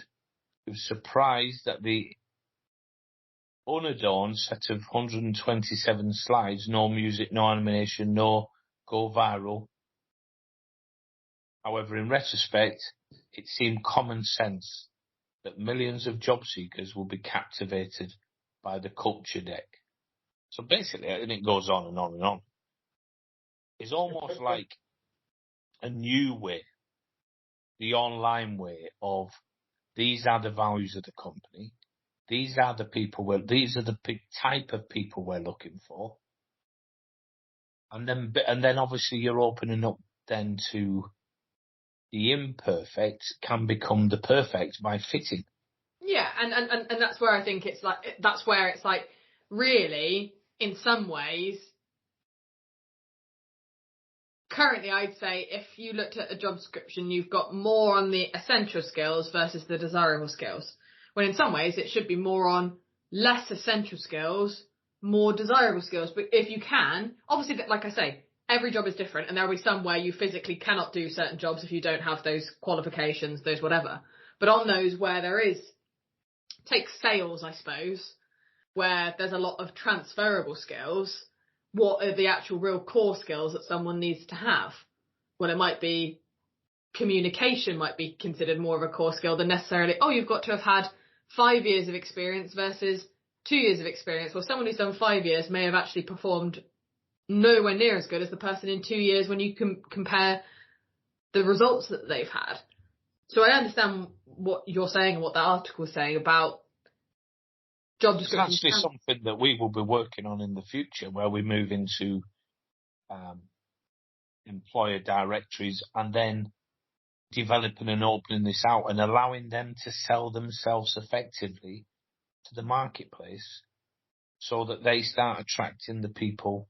"He was surprised that the unadorned set of 127 slides, no music, no animation, no go viral. However, in retrospect, it seemed common sense that millions of job seekers will be captivated by the culture deck." So basically, and it goes on and on and on. It's almost like a new way, the online way of, these are the values of the company. These are the people these are the type of people we're looking for. And then obviously you're opening up then to the imperfect can become the perfect by fitting. Yeah, and that's where I think it's like really, in some ways, currently I'd say if you looked at a job description, you've got more on the essential skills versus the desirable skills. When in some ways it should be more on less essential skills, more desirable skills. But if you can, obviously, like I say, every job is different, and there'll be some where you physically cannot do certain jobs if you don't have those qualifications, those whatever. But on those where there is, take sales, I suppose, where there's a lot of transferable skills, what are the actual real core skills that someone needs to have? Well, it might be communication might be considered more of a core skill than necessarily, oh, you've got to have had 5 years of experience versus 2 years of experience. Well, someone who's done 5 years may have actually performed nowhere near as good as the person in 2 years when you compare the results that they've had. So I understand what you're saying and what that article is saying about job descriptions. It's actually something that we will be working on in the future, where we move into employer directories and then developing and opening this out and allowing them to sell themselves effectively to the marketplace so that they start attracting the people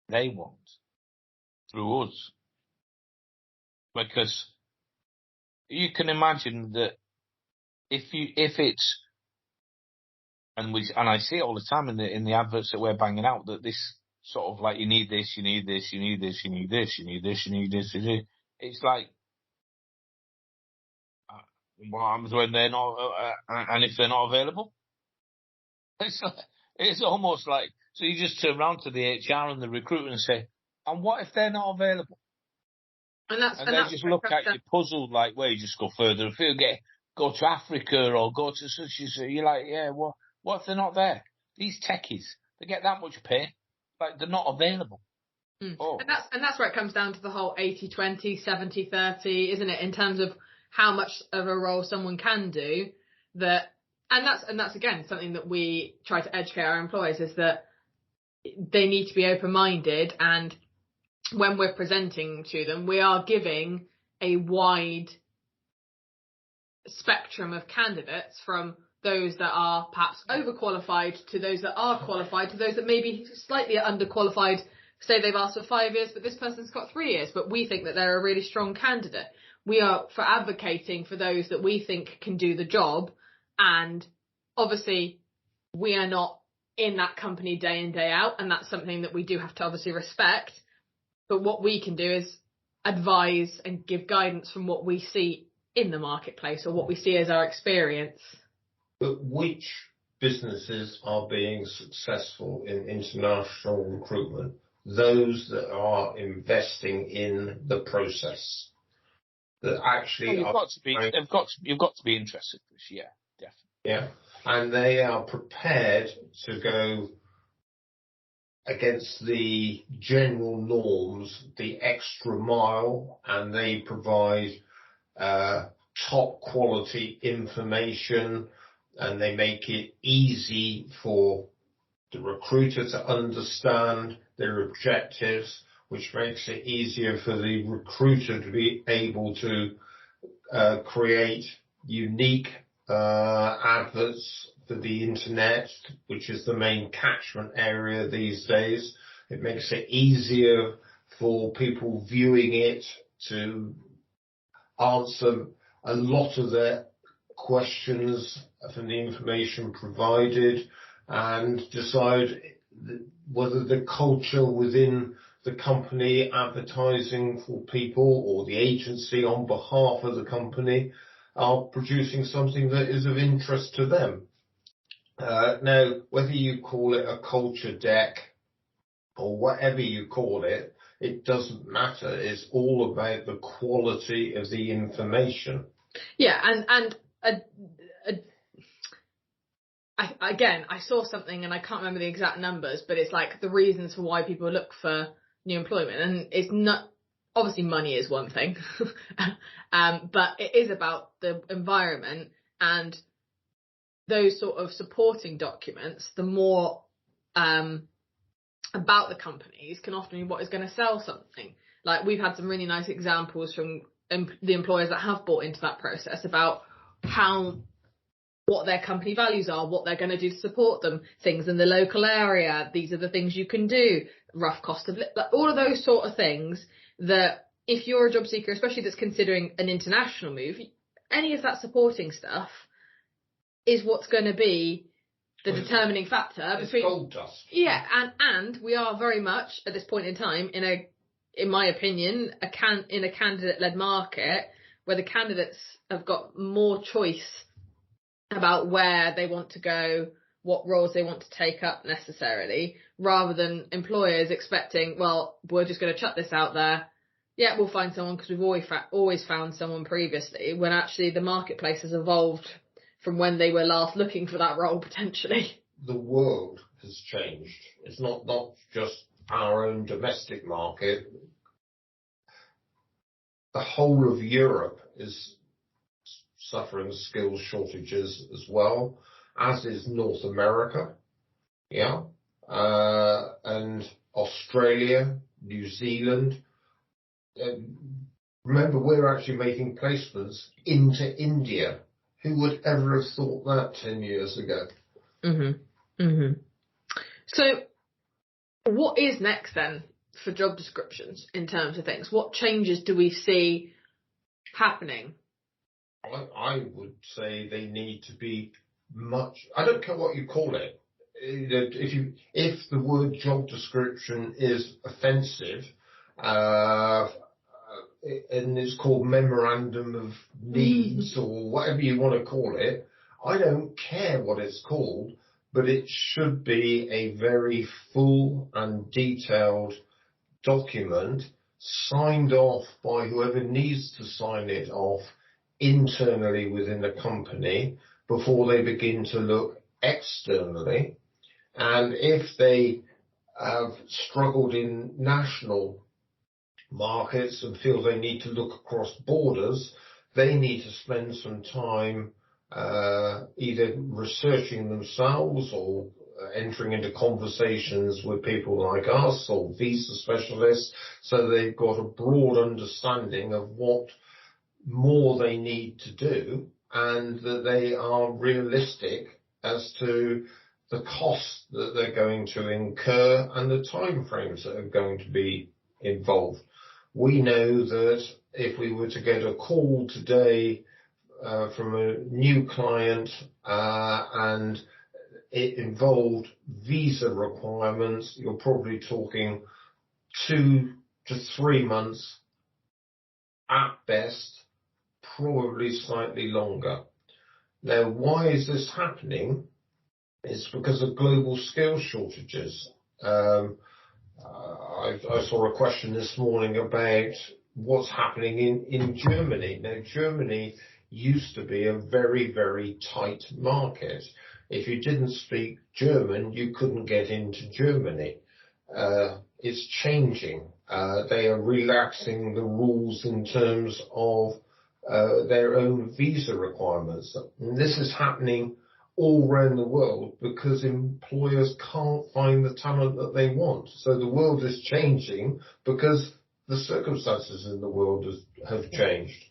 they want through us. Because you can imagine that if it's, and I see it all the time in the adverts that we're banging out, that this sort of like, you need this, you need this, you need this, you need this, you need this, you need this, you need. It's like, what happens when they're not, and if they're not available? It's almost like, so you just turn around to the HR and the recruiter and say, and what if they're not available? And they just look at you puzzled, like, well, you just go further afield, go to Africa or go to such and such. You're like, yeah, well, what if they're not there? These techies, they get that much pay, like they're not available. Oh. And that's where it comes down to the whole 80-20, 70-30, isn't it? In terms of how much of a role someone can do. And that's again something that we try to educate our employers, is that they need to be open-minded, and when we're presenting to them, we are giving a wide spectrum of candidates, from those that are perhaps overqualified to those that are qualified to those that may be slightly underqualified. Say they've asked for 5 years, but this person's got 3 years, but we think that they're a really strong candidate. We are for advocating for those that we think can do the job, and obviously we are not in that company day in, day out, and that's something that we do have to obviously respect. But what we can do is advise and give guidance from what we see in the marketplace, or what we see as our experience. But which businesses are being successful in international recruitment? Those that are investing in the process. That actually you've got to be interested in this, yeah, definitely. Yeah, and they are prepared to go against the general norms, the extra mile, and they provide top quality information, and they make it easy for the recruiter to understand their objectives, which makes it easier for the recruiter to be able to create unique adverts for the internet, which is the main catchment area these days. It makes it easier for people viewing it to answer a lot of their questions from the information provided. and decide whether the culture within the company advertising for people or the agency on behalf of the company are producing something that is of interest to them. Now, whether you call it a culture deck or whatever you call it, it doesn't matter. It's all about the quality of the information. Yeah, and I saw something and I can't remember the exact numbers, but it's like the reasons for why people look for new employment, and it's not, obviously money is one thing, but it is about the environment, and those sort of supporting documents, the more about the companies can often be what is going to sell something. Like, we've had some really nice examples from the employers that have bought into that process about what their company values are, what they're going to do to support them, things in the local area, these are the things you can do, rough cost of like all of those sort of things that if you're a job seeker, especially that's considering an international move, any of that supporting stuff is what's going to be the determining factor between gold dust. Yeah, and we are very much at this point in time in my opinion, in a candidate-led market where the candidates have got more choice about where they want to go, what roles they want to take up necessarily, rather than employers expecting, well, we're just going to chuck this out there. Yeah, we'll find someone because we've always found someone previously, when actually the marketplace has evolved from when they were last looking for that role, potentially. The world has changed. It's not just our own domestic market. The whole of Europe is suffering skills shortages as well, as is North America. Yeah. And Australia, New Zealand. Remember, we're actually making placements into India. Who would ever have thought that 10 years ago? So what is next then for job descriptions in terms of things? What changes do we see happening? I would say they need to be much, I don't care what you call it. If the word job description is offensive, and it's called memorandum of needs or whatever you want to call it, I don't care what it's called, but it should be a very full and detailed document signed off by whoever needs to sign it off internally within the company before they begin to look externally. And if they have struggled in national markets and feel they need to look across borders, they need to spend some time either researching themselves or entering into conversations with people like us or visa specialists, so they've got a broad understanding of what more they need to do, and that they are realistic as to the costs that they're going to incur and the timeframes that are going to be involved. We know that if we were to get a call today from a new client and it involved visa requirements, you're probably talking 2 to 3 months at best, probably slightly longer. Now, why is this happening? It's because of global skills shortages. I saw a question this morning about what's happening in Germany. Now, Germany used to be a very, very tight market. If you didn't speak German, you couldn't get into Germany. It's changing. They are relaxing the rules in terms of their own visa requirements. And this is happening all around the world because employers can't find the talent that they want. So the world is changing because the circumstances in the world have changed.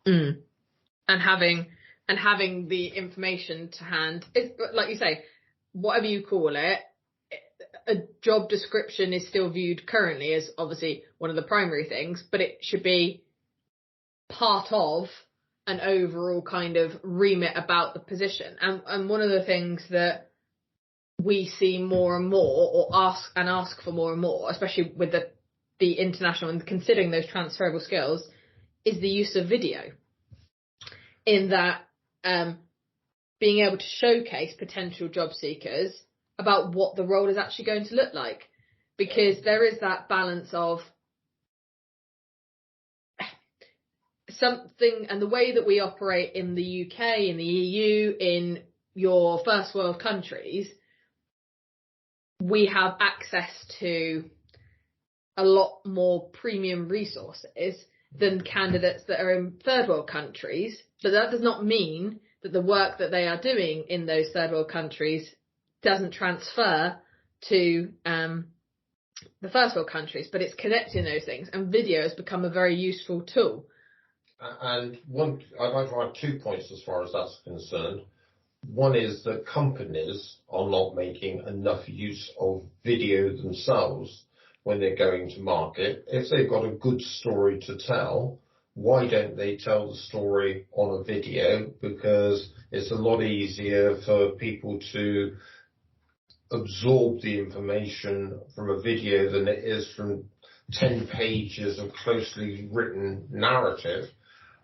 And having the information to hand, like you say, whatever you call it, a job description is still viewed currently as obviously one of the primary things, but it should be part of an overall kind of remit about the position. And one of the things that we see more and more, or ask for more and more, especially with the international and considering those transferable skills, is the use of video. In that, being able to showcase potential job seekers about what the role is actually going to look like. Because there is that balance of something, and the way that we operate in the UK, in the EU, in your first world countries, we have access to a lot more premium resources than candidates that are in third world countries. But that does not mean that the work that they are doing in those third world countries doesn't transfer to the first world countries, but it's connecting those things, and video has become a very useful tool. And I'd like to add 2 points as far as that's concerned. One is that companies are not making enough use of video themselves when they're going to market. If they've got a good story to tell, why don't they tell the story on a video? Because it's a lot easier for people to absorb the information from a video than it is from 10 pages of closely written narrative.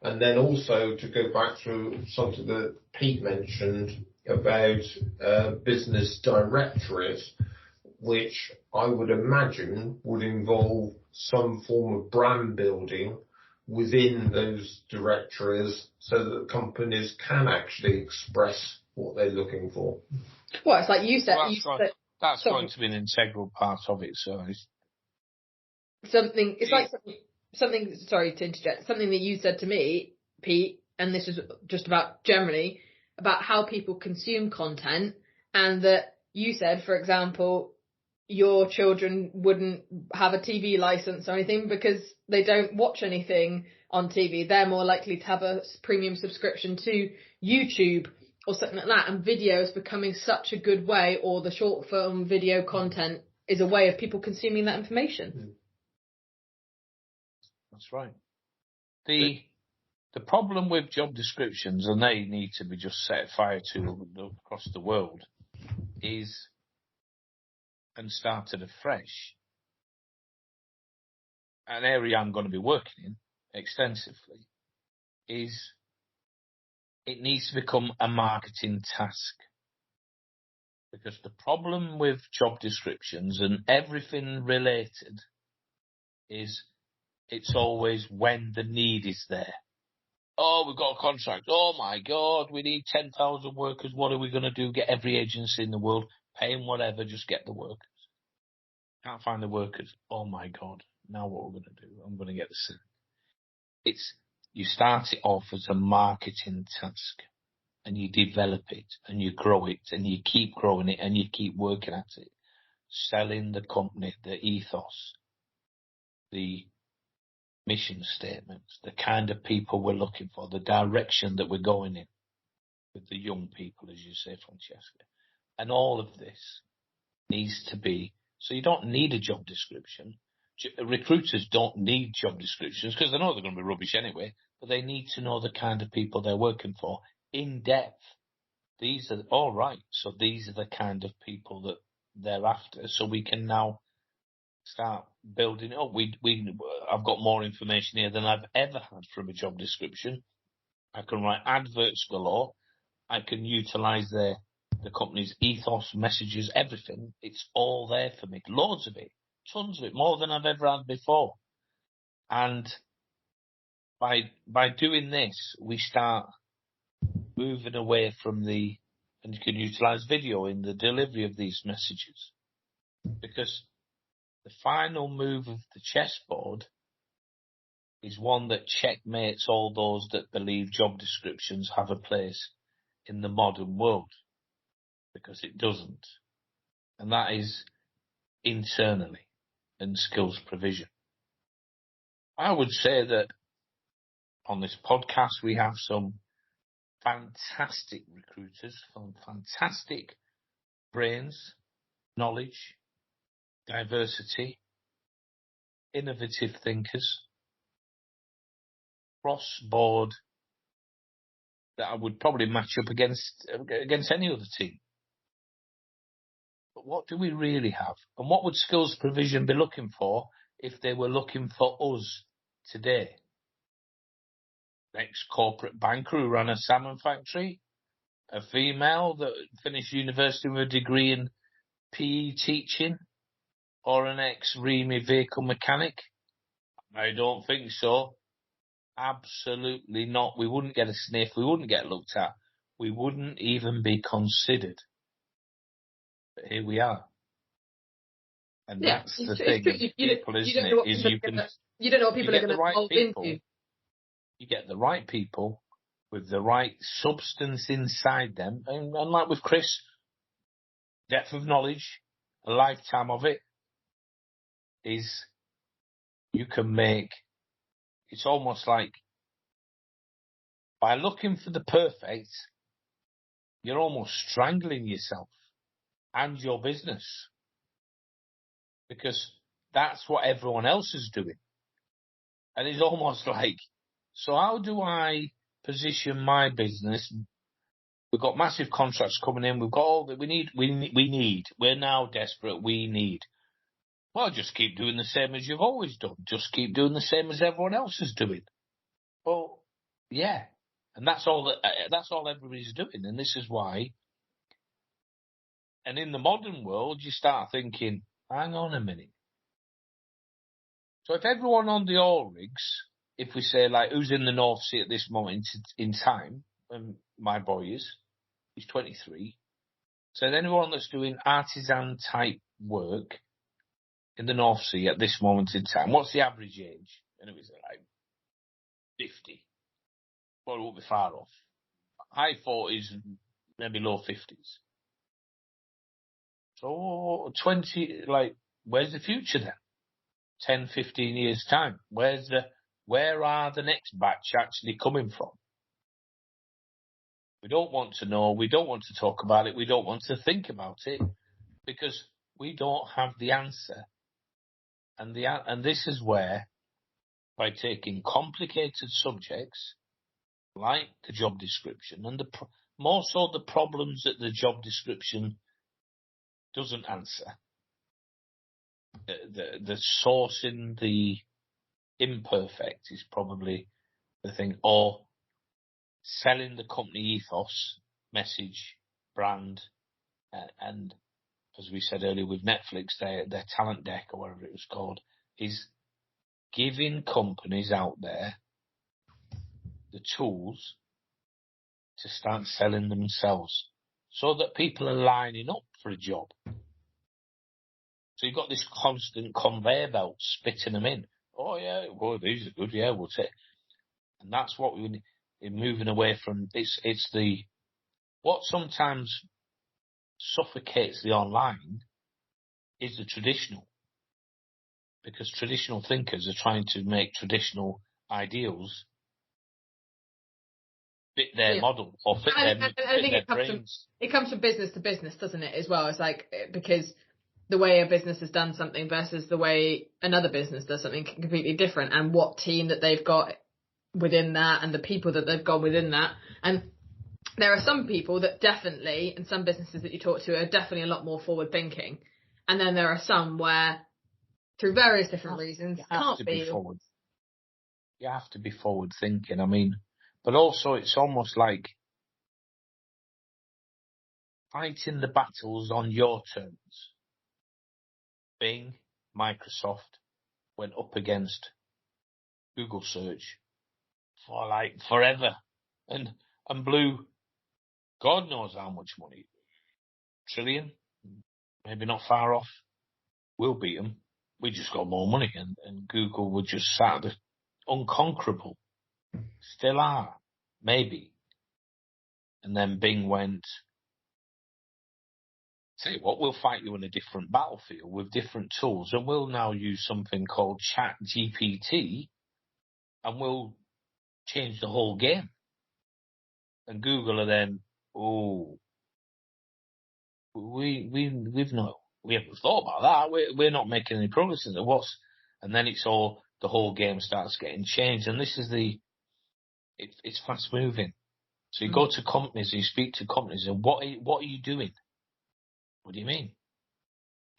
And then also, to go back to something that Pete mentioned about business directories, which I would imagine would involve some form of brand building within those directories so that companies can actually express what they're looking for. Well, it's like you said. That's going to be an integral part of it, so something. It's like something. Sorry to interject. Something that you said to me, Pete, and this is just about generally about how people consume content, and that you said, for example, your children wouldn't have a TV license or anything because they don't watch anything on TV. They're more likely to have a premium subscription to YouTube or something like that. And video is becoming such a good way, or the short film video content is a way of people consuming that information. That's right. The problem with job descriptions, and they need to be just set fire to across the world, is, and started afresh, an area I'm going to be working in extensively, is it needs to become a marketing task. Because the problem with job descriptions and everything related is it's always when the need is there. Oh, we've got a contract. Oh my God, we need 10,000 workers. What are we going to do? Get every agency in the world, pay them whatever, just get the workers. Can't find the workers. Oh my God, now what are we going to do? I'm going to get the sick. You start it off as a marketing task, and you develop it, and you grow it, and you keep growing it, and you keep working at it. Selling the company, the ethos, the mission statements, the kind of people we're looking for, the direction that we're going in with the young people, as you say, Francesca. And all of this needs to be, so you don't need a job description. Recruiters don't need job descriptions because they know they're going to be rubbish anyway, but they need to know the kind of people they're working for in depth. These are all right. So these are the kind of people that they're after. So we can now start building it up. I've got more information here than I've ever had from a job description. I can write adverts galore. I can utilise the company's ethos, messages, everything. It's all there for me. Loads of it. Tons of it. More than I've ever had before. And by doing this, we start moving away from and you can utilise video in the delivery of these messages. Because the final move of the chessboard is one that checkmates all those that believe job descriptions have a place in the modern world. Because it doesn't. And that is internally and skills provision. I would say that on this podcast we have some fantastic recruiters, some fantastic brains, knowledge, diversity, innovative thinkers, cross-board, that I would probably match up against any other team. what do we really have? And what would skills provision be looking for if they were looking for us today? Ex-corporate banker who ran a salmon factory? A female that finished university with a degree in PE teaching? Or an ex-REME vehicle mechanic? I don't think so. Absolutely not. We wouldn't get a sniff. We wouldn't get looked at. We wouldn't even be considered. But here we are. And that's the thing. People, isn't it? Is you don't know what people are going to evolve into. You get the right people with the right substance inside them. And like with Chris, depth of knowledge, a lifetime of it, is you can make, it's almost like by looking for the perfect, you're almost strangling yourself and your business, because that's what everyone else is doing. And it's almost like, so how do I position my business? We've got massive contracts coming in. We've got all that we need. We're now desperate. We need. Well, just keep doing the same as you've always done. Just keep doing the same as everyone else is doing. Well, yeah. And that's all everybody's doing. And this is why. And in the modern world, you start thinking, hang on a minute. So if everyone on the oil rigs, if we say like who's in the North Sea at this moment in time, and my boy is, he's 23. So anyone that's doing artisan type work in the North Sea at this moment in time, what's the average age? And it was like 50. Well, it won't be far off. High 40s, maybe low 50s. So 20, like, where's the future then? 10, 15 years time. Where are the next batch actually coming from? We don't want to know. We don't want to talk about it. We don't want to think about it because we don't have the answer. And this is where, by taking complicated subjects like the job description and more so the problems that the job description doesn't answer, the sourcing, the imperfect is probably the thing, or selling the company ethos, message, brand, and as we said earlier with Netflix, their talent deck or whatever it was called, is giving companies out there the tools to start selling themselves so that people are lining up for a job. So you've got this constant conveyor belt spitting them in. Oh yeah, boy, these are good. Yeah, we'll take. And that's what we're moving away from. It's the what sometimes suffocates the online is the traditional, because traditional thinkers are trying to make traditional ideals fit their model or fit their brains. It comes from business to business, doesn't it, as well? It's like, because the way a business has done something versus the way another business does something completely different, and what team that they've got within that and the people that they've got within that. And there are some people that definitely, and some businesses that you talk to, are definitely a lot more forward thinking. And then there are some where, through various different reasons, can't be forward. You have to be forward thinking. I mean, but also it's almost like fighting the battles on your terms. Bing, Microsoft went up against Google search for like forever and blew God knows how much money. Trillion, maybe not far off. We'll beat them. We just got more money, and Google were just sat there unconquerable. Still are, maybe. And then Bing went, tell you what, we'll fight you in a different battlefield with different tools, and we'll now use something called Chat GPT, and we'll change the whole game. And Google are then, we haven't thought about that. We're not making any progress in it. And then the whole game starts getting changed. And this is it's fast moving. So you go to companies, you speak to companies, and what are you doing? What do you mean?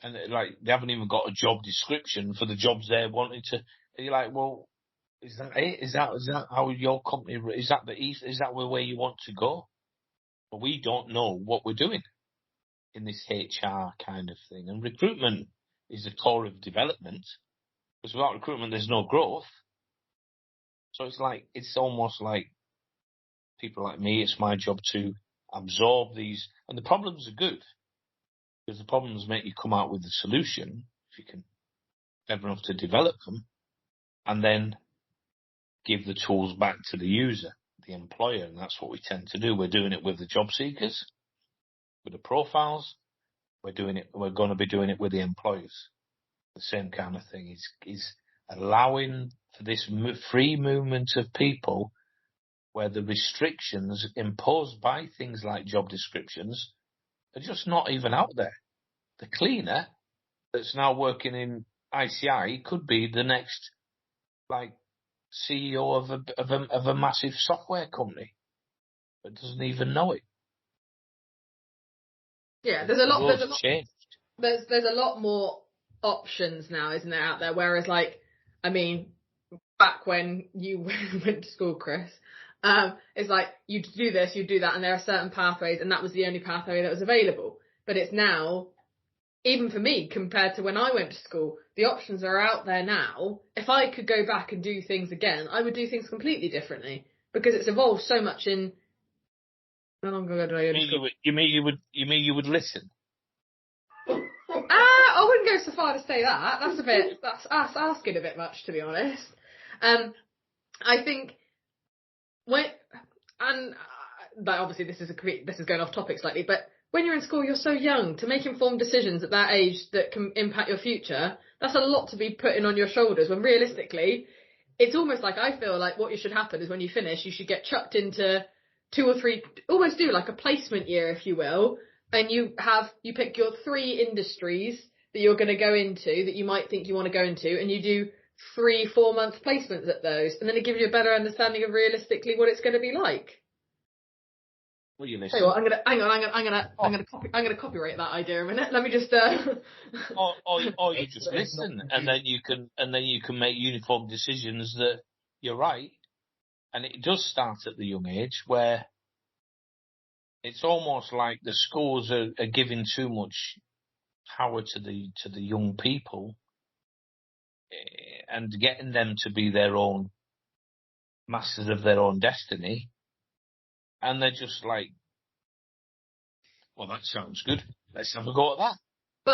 and they haven't even got a job description for the jobs they're wanting to. And you're like, well, is that it? Is that how your company? Is that the way you want to go? But we don't know what we're doing in this HR kind of thing. And recruitment is the core of development, because without recruitment, there's no growth. So it's almost like people like me, it's my job to absorb these. And the problems are good, because the problems make you come out with the solution, if you can clever enough to develop them, and then give the tools back to the user, the employer. And that's what we tend to do. We're doing it with the job seekers, with the profiles. We're going to be doing it with the employers. The same kind of thing is allowing for this free movement of people, where the restrictions imposed by things like job descriptions are just not even out there. The cleaner that's now working in ICI could be the next CEO of a massive software company, but doesn't even know it. Yeah, there's a lot more options now, isn't there, out there? Whereas, back when you went to school, Chris, it's like you do this, you do that, and there are certain pathways, and that was the only pathway that was available. But it's now, even for me, compared to when I went to school, the options are out there now. If I could go back and do things again, I would do things completely differently, because it's evolved so much in. How long ago did I go to school? You mean you would listen? I wouldn't go so far to say that. That's asking a bit much, to be honest. I think obviously this is going off topic slightly, but when you're in school, you're so young to make informed decisions at that age that can impact your future. That's a lot to be putting on your shoulders, when realistically, it's almost like, I feel like what should happen is when you finish, you should get chucked into 2 or 3, almost do like a placement year, if you will, and you pick your 3 industries that you're going to go into, that you might think you want to go into, and you do 3-4 month placements at those, and then it gives you a better understanding of realistically what it's going to be like. Well, you listen. Tell you what, I'm gonna copyright that idea a minute. Let me just. Or you just listen, and then you can make uniform decisions that you're right. And it does start at the young age, where it's almost like the schools are giving too much power to the young people, and getting them to be their own masters of their own destiny. And they're just like, well, that sounds good. Let's have a go at that. But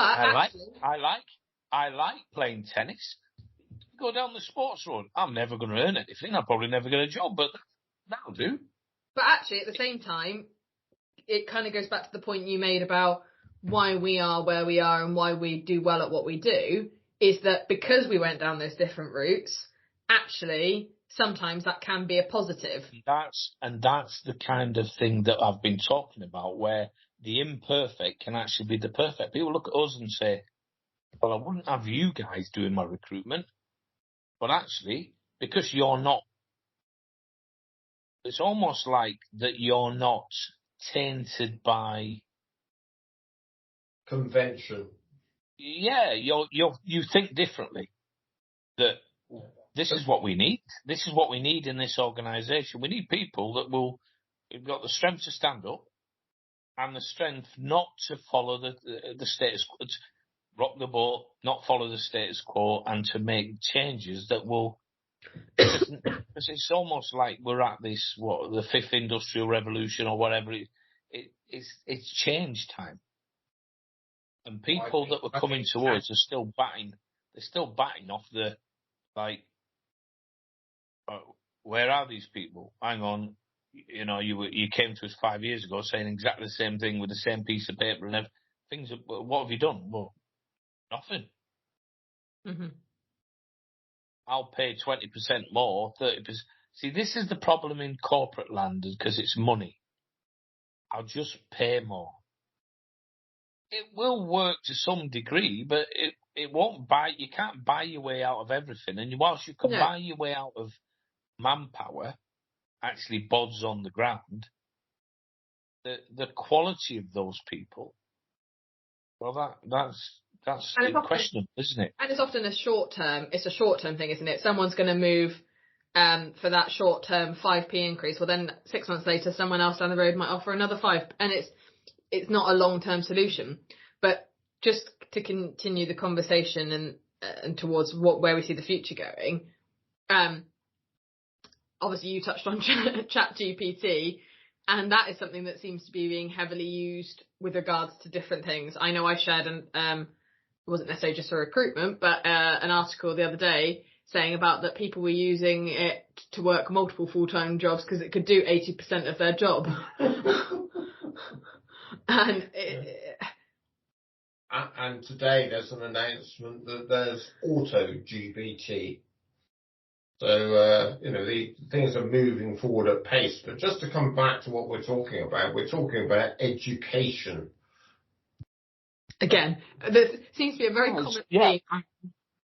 I like playing tennis. Go down the sports road. I'm never going to earn anything. I'll probably never get a job, but that'll do. But actually, at the same time, it kind of goes back to the point you made about why we are where we are and why we do well at what we do, is that because we went down those different routes, actually, sometimes that can be a positive. And that's the kind of thing that I've been talking about, where the imperfect can actually be the perfect. People look at us and say, well, I wouldn't have you guys doing my recruitment. But actually, because you're not, it's almost like that you're not tainted by convention. Yeah, you think differently. That this is what we need. This is what we need in this organisation. We need people that have got the strength to stand up and the strength not to follow the status quo, to rock the boat, not follow the status quo, and to make changes that will. Because it's almost like we're at this, the 5th industrial revolution or whatever. It's change time, and people that were coming to us are still batting. They're still batting off the where are these people? Hang on, you came to us 5 years ago saying exactly the same thing with the same piece of paper and things. What have you done? Well, nothing. Mm-hmm. I'll pay 20% more, 30%. See, this is the problem in corporate land, because it's money. I'll just pay more. It will work to some degree, but it won't you can't buy your way out of everything. And whilst you can buy your way out of manpower, actually bods on the ground, the quality of those people, well, That's And it's often, questionable, isn't it? and it's often a short term thing, isn't it? Someone's going to move for that short term 5p increase. Well, then 6 months later, someone else down the road might offer another 5, and it's not a long term solution. But just to continue the conversation and towards where we see the future going, obviously you touched on ChatGPT, and that is something that seems to be being heavily used with regards to different things. I know I shared it wasn't necessarily just for recruitment, but an article the other day saying about that people were using it to work multiple full-time jobs because it could do 80% of their job. And today there's an announcement that there's auto-GPT. So, the things are moving forward at pace. But just to come back to what we're talking about education. Again, there seems to be a very common theme. I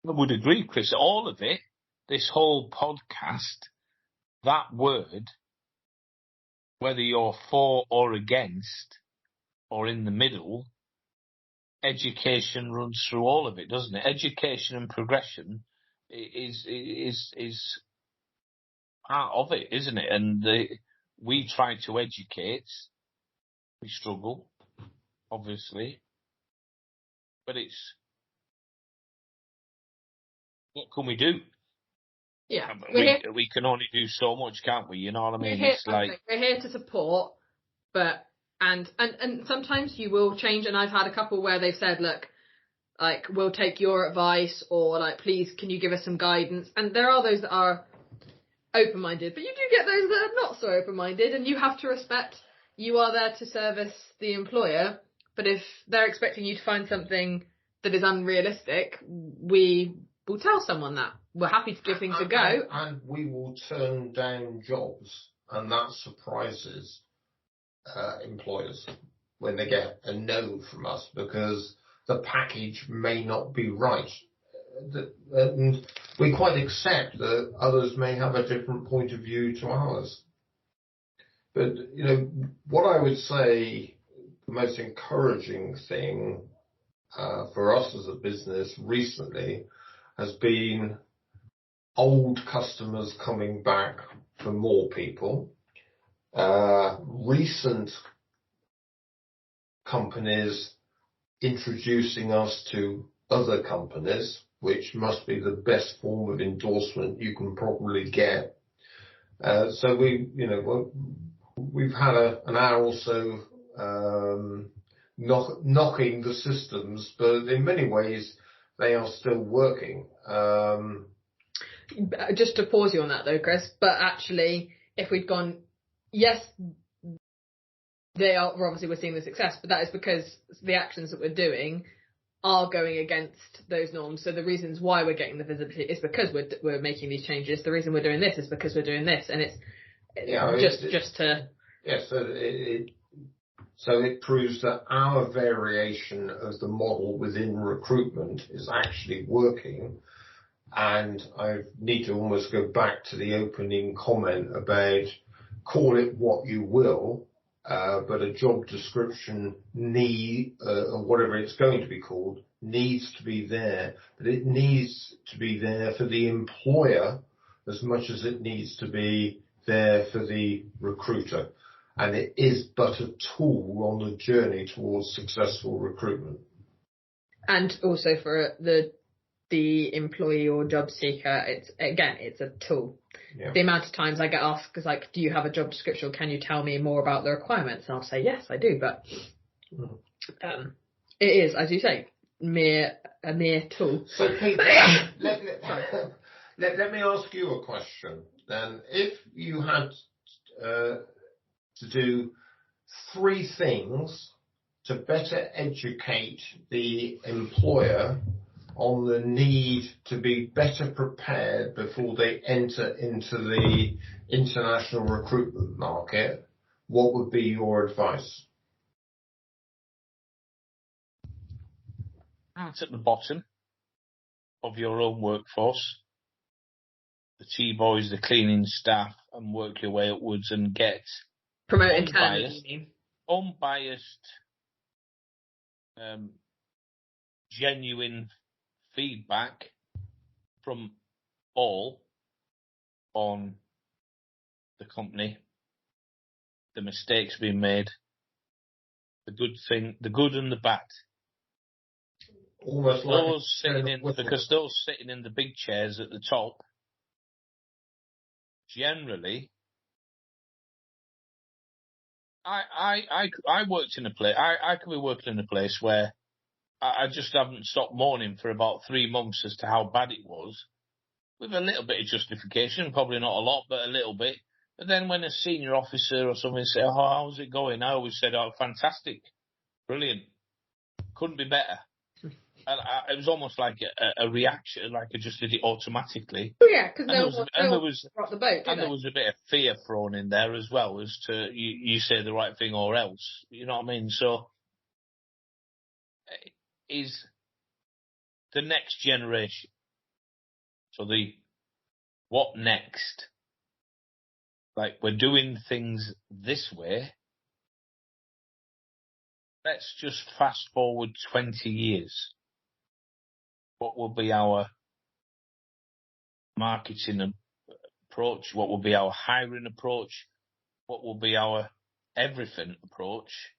would agree, Chris. All of it, this whole podcast, that word, whether you're for or against or in the middle, education runs through all of it, doesn't it? Education and progression is part of it, isn't it? And we try to educate. We struggle, obviously. But what can we do? Yeah, we can only do so much, can't we? You know what I mean? We're here to support, but and sometimes you will change. And I've had a couple where they've said, look, like, we'll take your advice, or like, please, can you give us some guidance? And there are those that are open-minded, but you do get those that are not so open-minded, and you have to respect. You are there to service the employer, but if they're expecting you to find something that is unrealistic, we will tell someone that. We're happy to give things a go. And we will turn down jobs, and that surprises employers when they get a no from us, because the package may not be right. And we quite accept that others may have a different point of view to ours. But, what I would say the most encouraging thing for us as a business recently has been old customers coming back for more people, recent companies introducing us to other companies, which must be the best form of endorsement you can probably get. So we've had an hour or so knocking the systems, but in many ways they are still working. Just to pause you on that though, Chris, but actually, if we'd gone, yes, we're obviously seeing the success, but that is because the actions that we're doing are going against those norms. So the reasons why we're getting the visibility is because we're making these changes. The reason we're doing this is because we're doing this, and So it proves that our variation of the model within recruitment is actually working. And I need to almost go back to the opening comment about call it what you will, but a job description or whatever it's going to be called, needs to be there. But it needs to be there for the employer as much as it needs to be there for the recruiter. And it is but a tool on the journey towards successful recruitment. And also for the employee or job seeker, it's a tool. Yeah. The amount of times I get asked is like, do you have a job description? Can you tell me more about the requirements? And I'll say, yes, I do. But it is, as you say, a mere tool. So Pete, let me ask you a question. Then, if you had to do 3 things to better educate the employer on the need to be better prepared before they enter into the international recruitment market, what would be your advice? It's at the bottom of your own workforce. The T-boys, the cleaning staff, and work your way upwards and get promote internally. Unbiased genuine feedback from all on the company, the mistakes being made, the good and the bad. Almost like those sitting in the big chairs at the top, generally, I worked in a place. I could be working in a place where I just haven't stopped mourning for about 3 months as to how bad it was, with a little bit of justification, probably not a lot, but a little bit. But then when a senior officer or something said, "Oh, how's it going?" I always said, "Oh, fantastic, brilliant, couldn't be better." And it was almost like a reaction, like I just did it automatically. Oh, yeah, because there was a bit of fear thrown in there as well, as to you say the right thing or else. You know what I mean? So, is the next generation. So what next? Like, we're doing things this way. Let's just fast forward 20 years. What will be our marketing approach? What will be our hiring approach? What will be our everything approach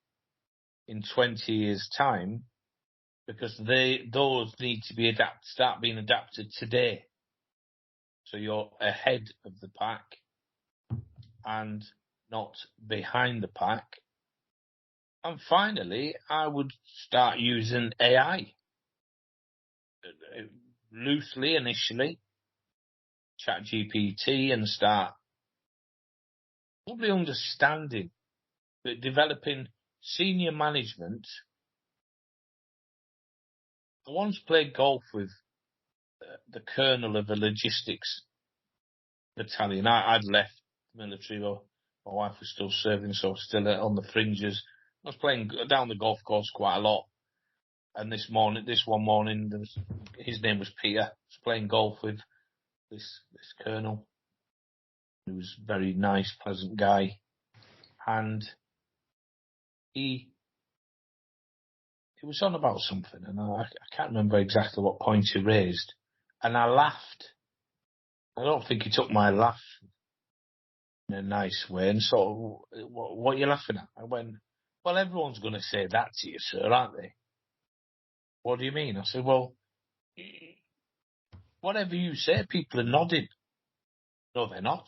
in 20 years' time? Because those need to start being adapted today. So you're ahead of the pack and not behind the pack. And finally, I would start using AI. Loosely initially, ChatGPT, and start probably understanding, but developing senior management. I once played golf with the colonel of a logistics battalion. I'd left the military, but my wife was still serving, so I was still on the fringes. I was playing down the golf course quite a lot. And this one morning, his name was Peter. I was playing golf with this colonel, who was a very nice, pleasant guy. And he was on about something, and I can't remember exactly what point he raised. And I laughed. I don't think he took my laugh in a nice way, and sort of, what are you laughing at? I went, "Well, everyone's going to say that to you, sir, aren't they?" "What do you mean?" I said, "Well, whatever you say, people are nodding." "No, they're not."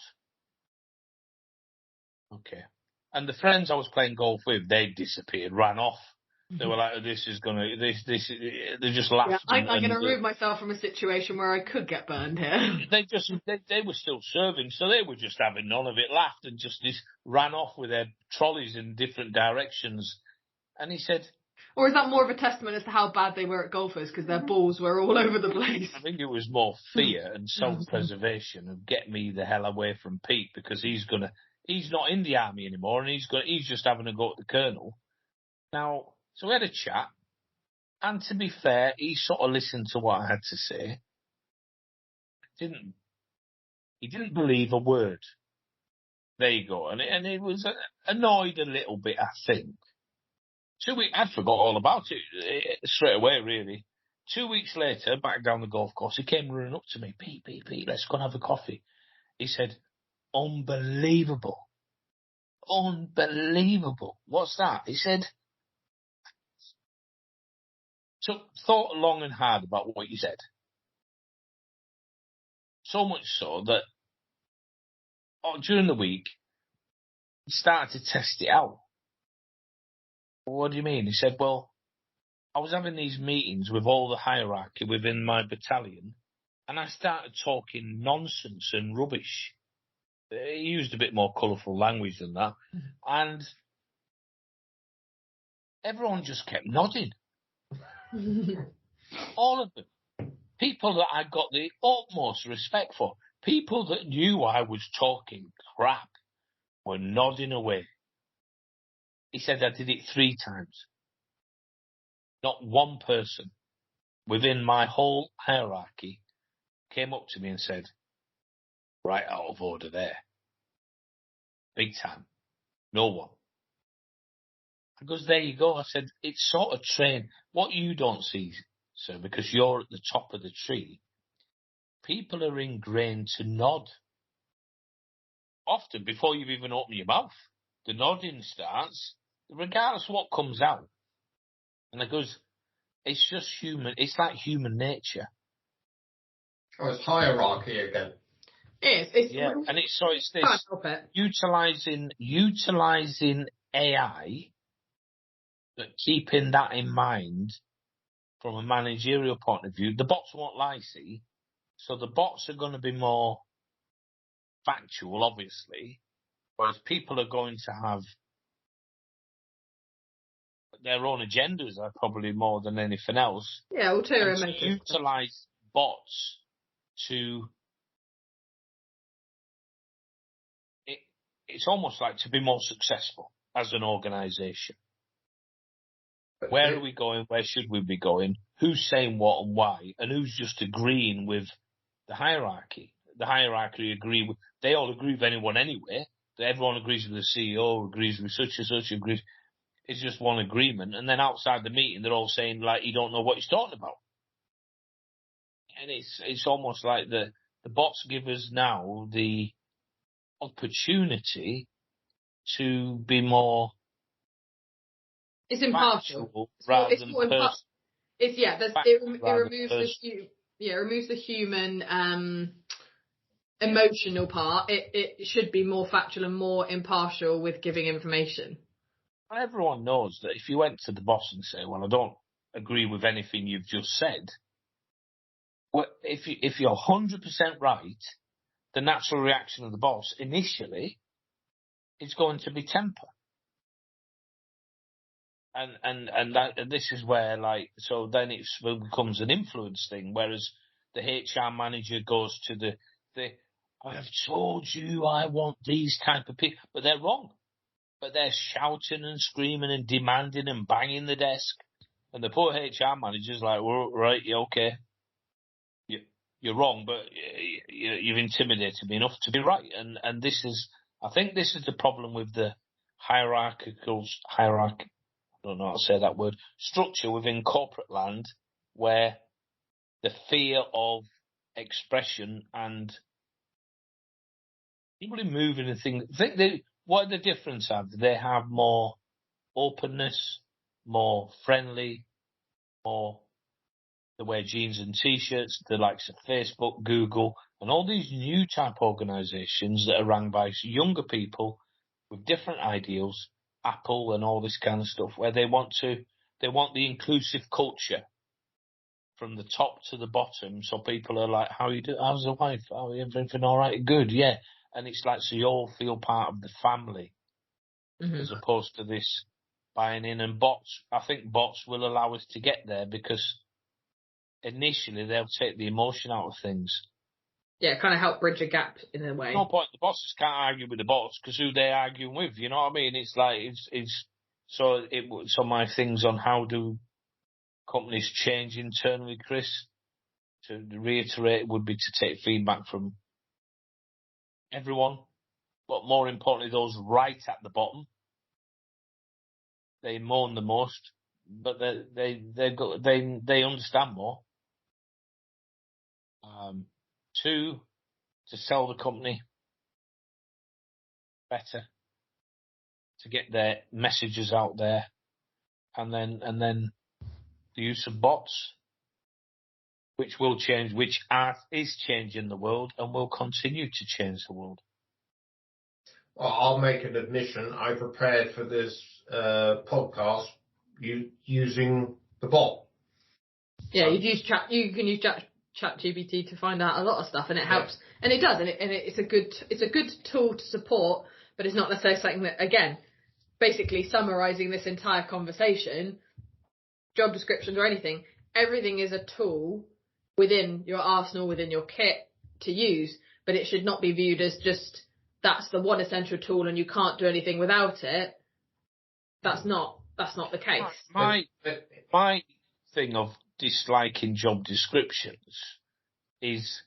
"Okay." And the friends I was playing golf with, they disappeared, ran off. They were like, they just laughed. Yeah, I'm going to remove myself from a situation where I could get burned here. They were still serving, so they were just having none of it, laughed, and just ran off with their trolleys in different directions. And he said... Or is that more of a testament as to how bad they were at golfers, because their balls were all over the place? I think it was more fear and self-preservation of get me the hell away from Pete, because he's not in the army anymore, and he's just having a go at the colonel. Now, so we had a chat, and to be fair, he sort of listened to what I had to say. He didn't believe a word. There you go. And he was annoyed a little bit, I think. I'd forgot all about it straight away, really. 2 weeks later, back down the golf course, he came running up to me. Pete, let's go and have a coffee. He said, "Unbelievable. Unbelievable." "What's that?" He said, thought long and hard about what you said. So much so that during the week, he started to test it out. "What do you mean?" He said, "Well, I was having these meetings with all the hierarchy within my battalion, and I started talking nonsense and rubbish." He used a bit more colourful language than that. And everyone just kept nodding. All of them. People that I got the utmost respect for. People that knew I was talking crap were nodding away. He said I did it 3 times. Not one person within my whole hierarchy came up to me and said, "Right out of order there." Big time. No one. Because there you go. I said, it's sort of trained. What you don't see sir, because you're at the top of the tree, people are ingrained to nod. Often before you've even opened your mouth, the nodding starts, regardless of what comes out. And it goes, it's just human. It's like human nature. Oh, it's hierarchy again. It's And it's this utilizing AI, but keeping that in mind from a managerial point of view. The bots won't lie, see, so the bots are going to be more factual, obviously, whereas people are going to have their own agendas, probably more than anything else. Yeah, ulterior motives. To utilize bots to it's almost like to be more successful as an organisation. Where are we going? Where should we be going? Who's saying what and why? And who's just agreeing with the hierarchy? The hierarchy they all agree with anyone anyway. Everyone agrees with the CEO, agrees with such and such, agrees. It's just one agreement. And then outside the meeting, they're all saying, like, you don't know what he's talking about. And it's almost like the bots give us now the opportunity to be more. It's impartial. Rather than personal. It removes the human emotional part. It should be more factual and more impartial with giving information. Everyone knows that if you went to the boss and say, well, I don't agree with anything you've just said, well, if you're 100% right, the natural reaction of the boss initially is going to be temper. And this is where, like, so then it becomes an influence thing, whereas the HR manager goes to the I've told you I want these type of people, but they're wrong. But they're shouting and screaming and demanding and banging the desk. And the poor HR manager's like, well, right, yeah, okay. You're wrong, but you've intimidated me enough to be right. And I think this is the problem with the hierarchy, I don't know how to say that word, structure within corporate land, where the fear of expression and people moving and things. What are the difference have? They have more openness, more friendly, more they wear jeans and t-shirts, the likes of Facebook, Google, and all these new type organisations that are run by younger people with different ideals, Apple and all this kind of stuff, where they want the inclusive culture from the top to the bottom, so people are like, how you do? How's the wife? Oh, everything all right? Good, yeah. And it's like, so you all feel part of the family, as opposed to this buying in. And bots, I think bots will allow us to get there because initially they'll take the emotion out of things. Yeah, kind of help bridge a gap in a way. No point. The bosses can't argue with the bots because who they arguing with, you know what I mean? It's like, so my things on how do companies change internally, Chris, to reiterate, would be to take feedback from everyone, but more importantly, those right at the bottom. They moan the most, but they understand more. 2, to sell the company better, to get their messages out there, and then the use of bots, which will change, which is changing the world and will continue to change the world. Well, I'll make an admission. I prepared for this podcast using the bot. Yeah, you can use ChatGPT to find out a lot of stuff, and it helps, and it does, and it's a good tool to support, but it's not necessarily something that, again, basically summarising this entire conversation, job descriptions or anything, everything is a tool within your arsenal, within your kit to use, but it should not be viewed as just that's the one essential tool and you can't do anything without it. That's not the case. My thing of disliking job descriptions is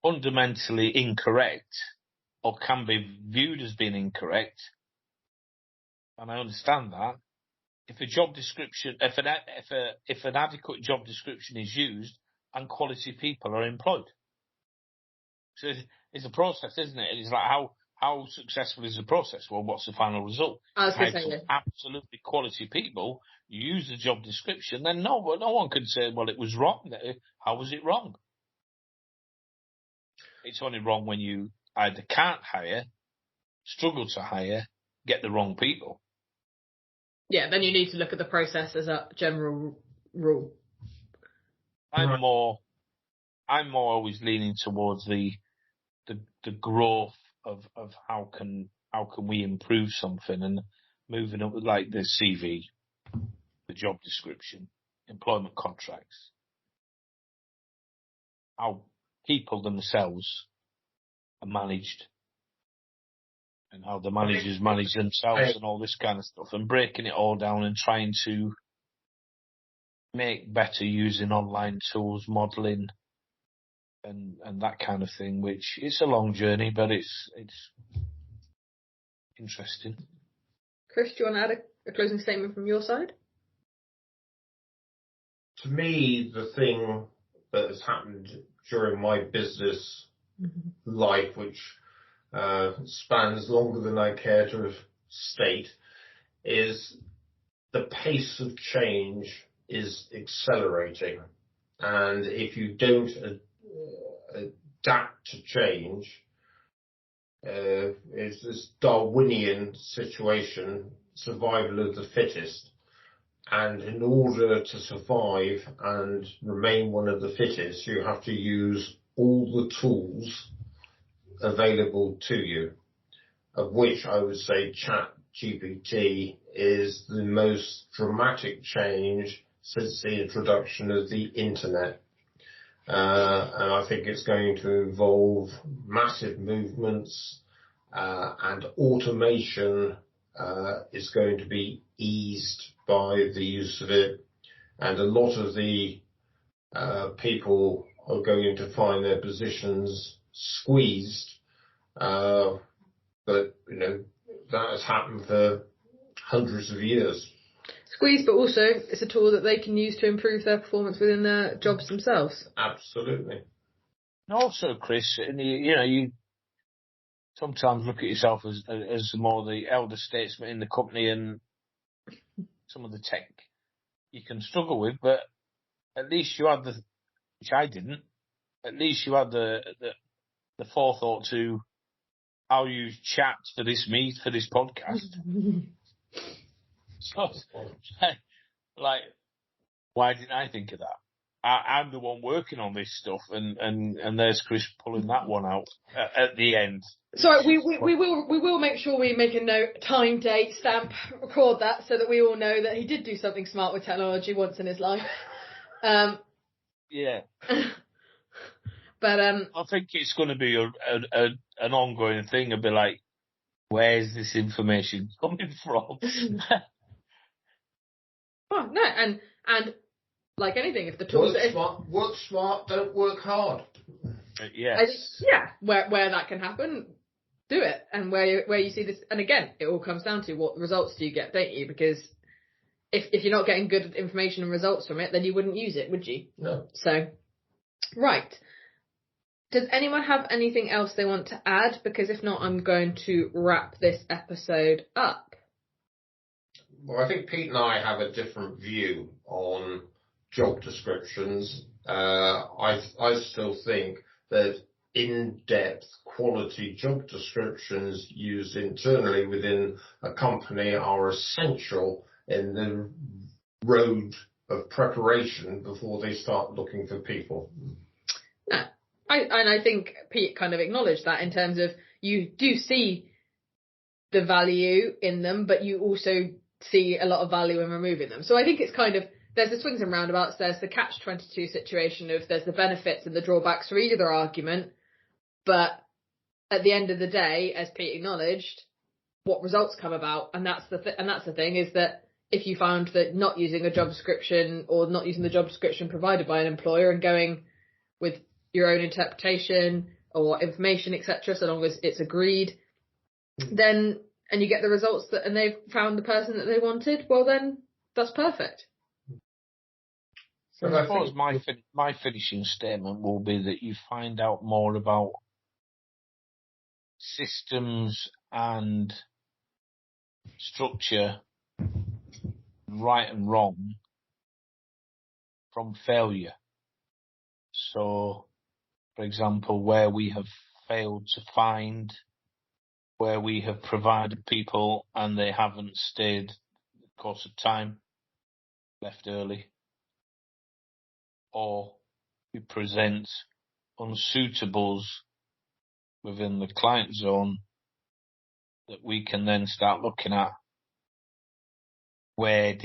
fundamentally incorrect, or can be viewed as being incorrect, and I understand that, if a job description, if an adequate job description is used and quality people are employed. So it's a process, isn't it? It's like how successful is the process? Well, what's the final result? I was If going I to have say, some absolutely quality people, you use the job description, then no one can say, well, it was wrong. How was it wrong? It's only wrong when you either can't hire, struggle to hire, get the wrong people. yeah, then you need to look at the process as a general rule. I'm more always leaning towards the growth of how can we improve something, and moving up, like the CV, the job description, employment contracts, how people themselves are managed, and how the managers manage themselves, and all this kind of stuff, and breaking it all down and trying to make better using online tools, modelling, and that kind of thing, which it's a long journey, but it's interesting. Chris, do you want to add a closing statement from your side? To me, the thing that has happened during my business life, which spans longer than I care to state, is the pace of change is accelerating. And if you don't adapt to change, it's this Darwinian situation, survival of the fittest. And in order to survive and remain one of the fittest, you have to use all the tools available to you, of which I would say ChatGPT is the most dramatic change since the introduction of the internet. And I think it's going to involve massive movements, and automation is going to be eased by the use of it. And a lot of the people are going to find their positions squeezed. But, that has happened for hundreds of years. Squeeze, but also it's a tool that they can use to improve their performance within their jobs themselves. Absolutely. And also, Chris, and you sometimes look at yourself as more the elder statesman in the company, and some of the tech you can struggle with, but at least you had which I didn't, at least you had the forethought to, I'll use chat for this podcast. So, like, why didn't I think of that? I'm the one working on this stuff, and there's Chris pulling that one out at the end. Sorry, we will make sure we make a note, time, date, stamp, record that, so that we all know that he did do something smart with technology once in his life. Yeah. But I think it's going to be an ongoing thing. It'll be like, where's this information coming from? Oh no, and like anything, if the tools work smart, don't work hard. Yes. Where that can happen, do it. And where you see this, and again, it all comes down to what results do you get, don't you? Because if you're not getting good information and results from it, then you wouldn't use it, would you? No. So, right. Does anyone have anything else they want to add? Because if not, I'm going to wrap this episode up. Well, I think Pete and I have a different view on job descriptions. I still think that in-depth quality job descriptions used internally within a company are essential in the road of preparation before they start looking for people. No, I think Pete kind of acknowledged that in terms of you do see the value in them, but you also see a lot of value in removing them. So I think it's kind of, there's the swings and roundabouts, there's the catch-22 situation of there's the benefits and the drawbacks for either argument, but at the end of the day, as Pete acknowledged, what results come about, and that's the thing, is that if you found that not using a job description or not using the job description provided by an employer and going with your own interpretation or information, etc., so long as it's agreed, then, and you get the results and they've found the person that they wanted, well then That's perfect. So But I suppose my finishing statement will be that you find out more about systems and structure, right and wrong, from failure. So, for example, where we have failed to find, where we have provided people and they haven't stayed the course of time, left early, or we present unsuitables within the client zone that we can then start looking at where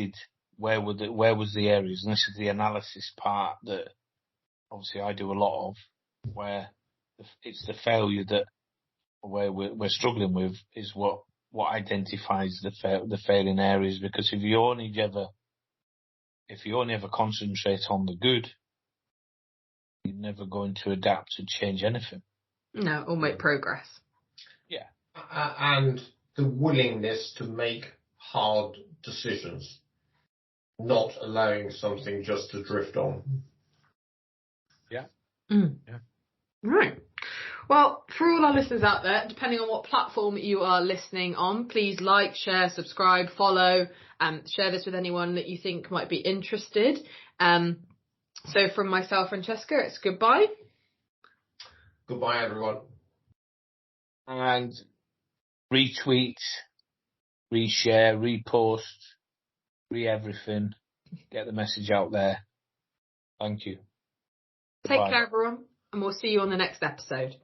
was the areas, and this is the analysis part that obviously I do a lot of, where it's the failure that where we're struggling with is what identifies the failing areas, because if you only ever concentrate on the good, you're never going to adapt to change anything. No, or make progress. Yeah. And the willingness to make hard decisions, not allowing something just to drift on. Yeah. Yeah. Right. Well, for all our listeners out there, depending on what platform you are listening on, please like, share, subscribe, follow, and share this with anyone that you think might be interested. So from myself, Francesca, it's goodbye. Goodbye, everyone. And retweet, reshare, repost, everything. Get the message out there. Thank you. Take Goodbye. care, everyone, and we'll see you on the next episode.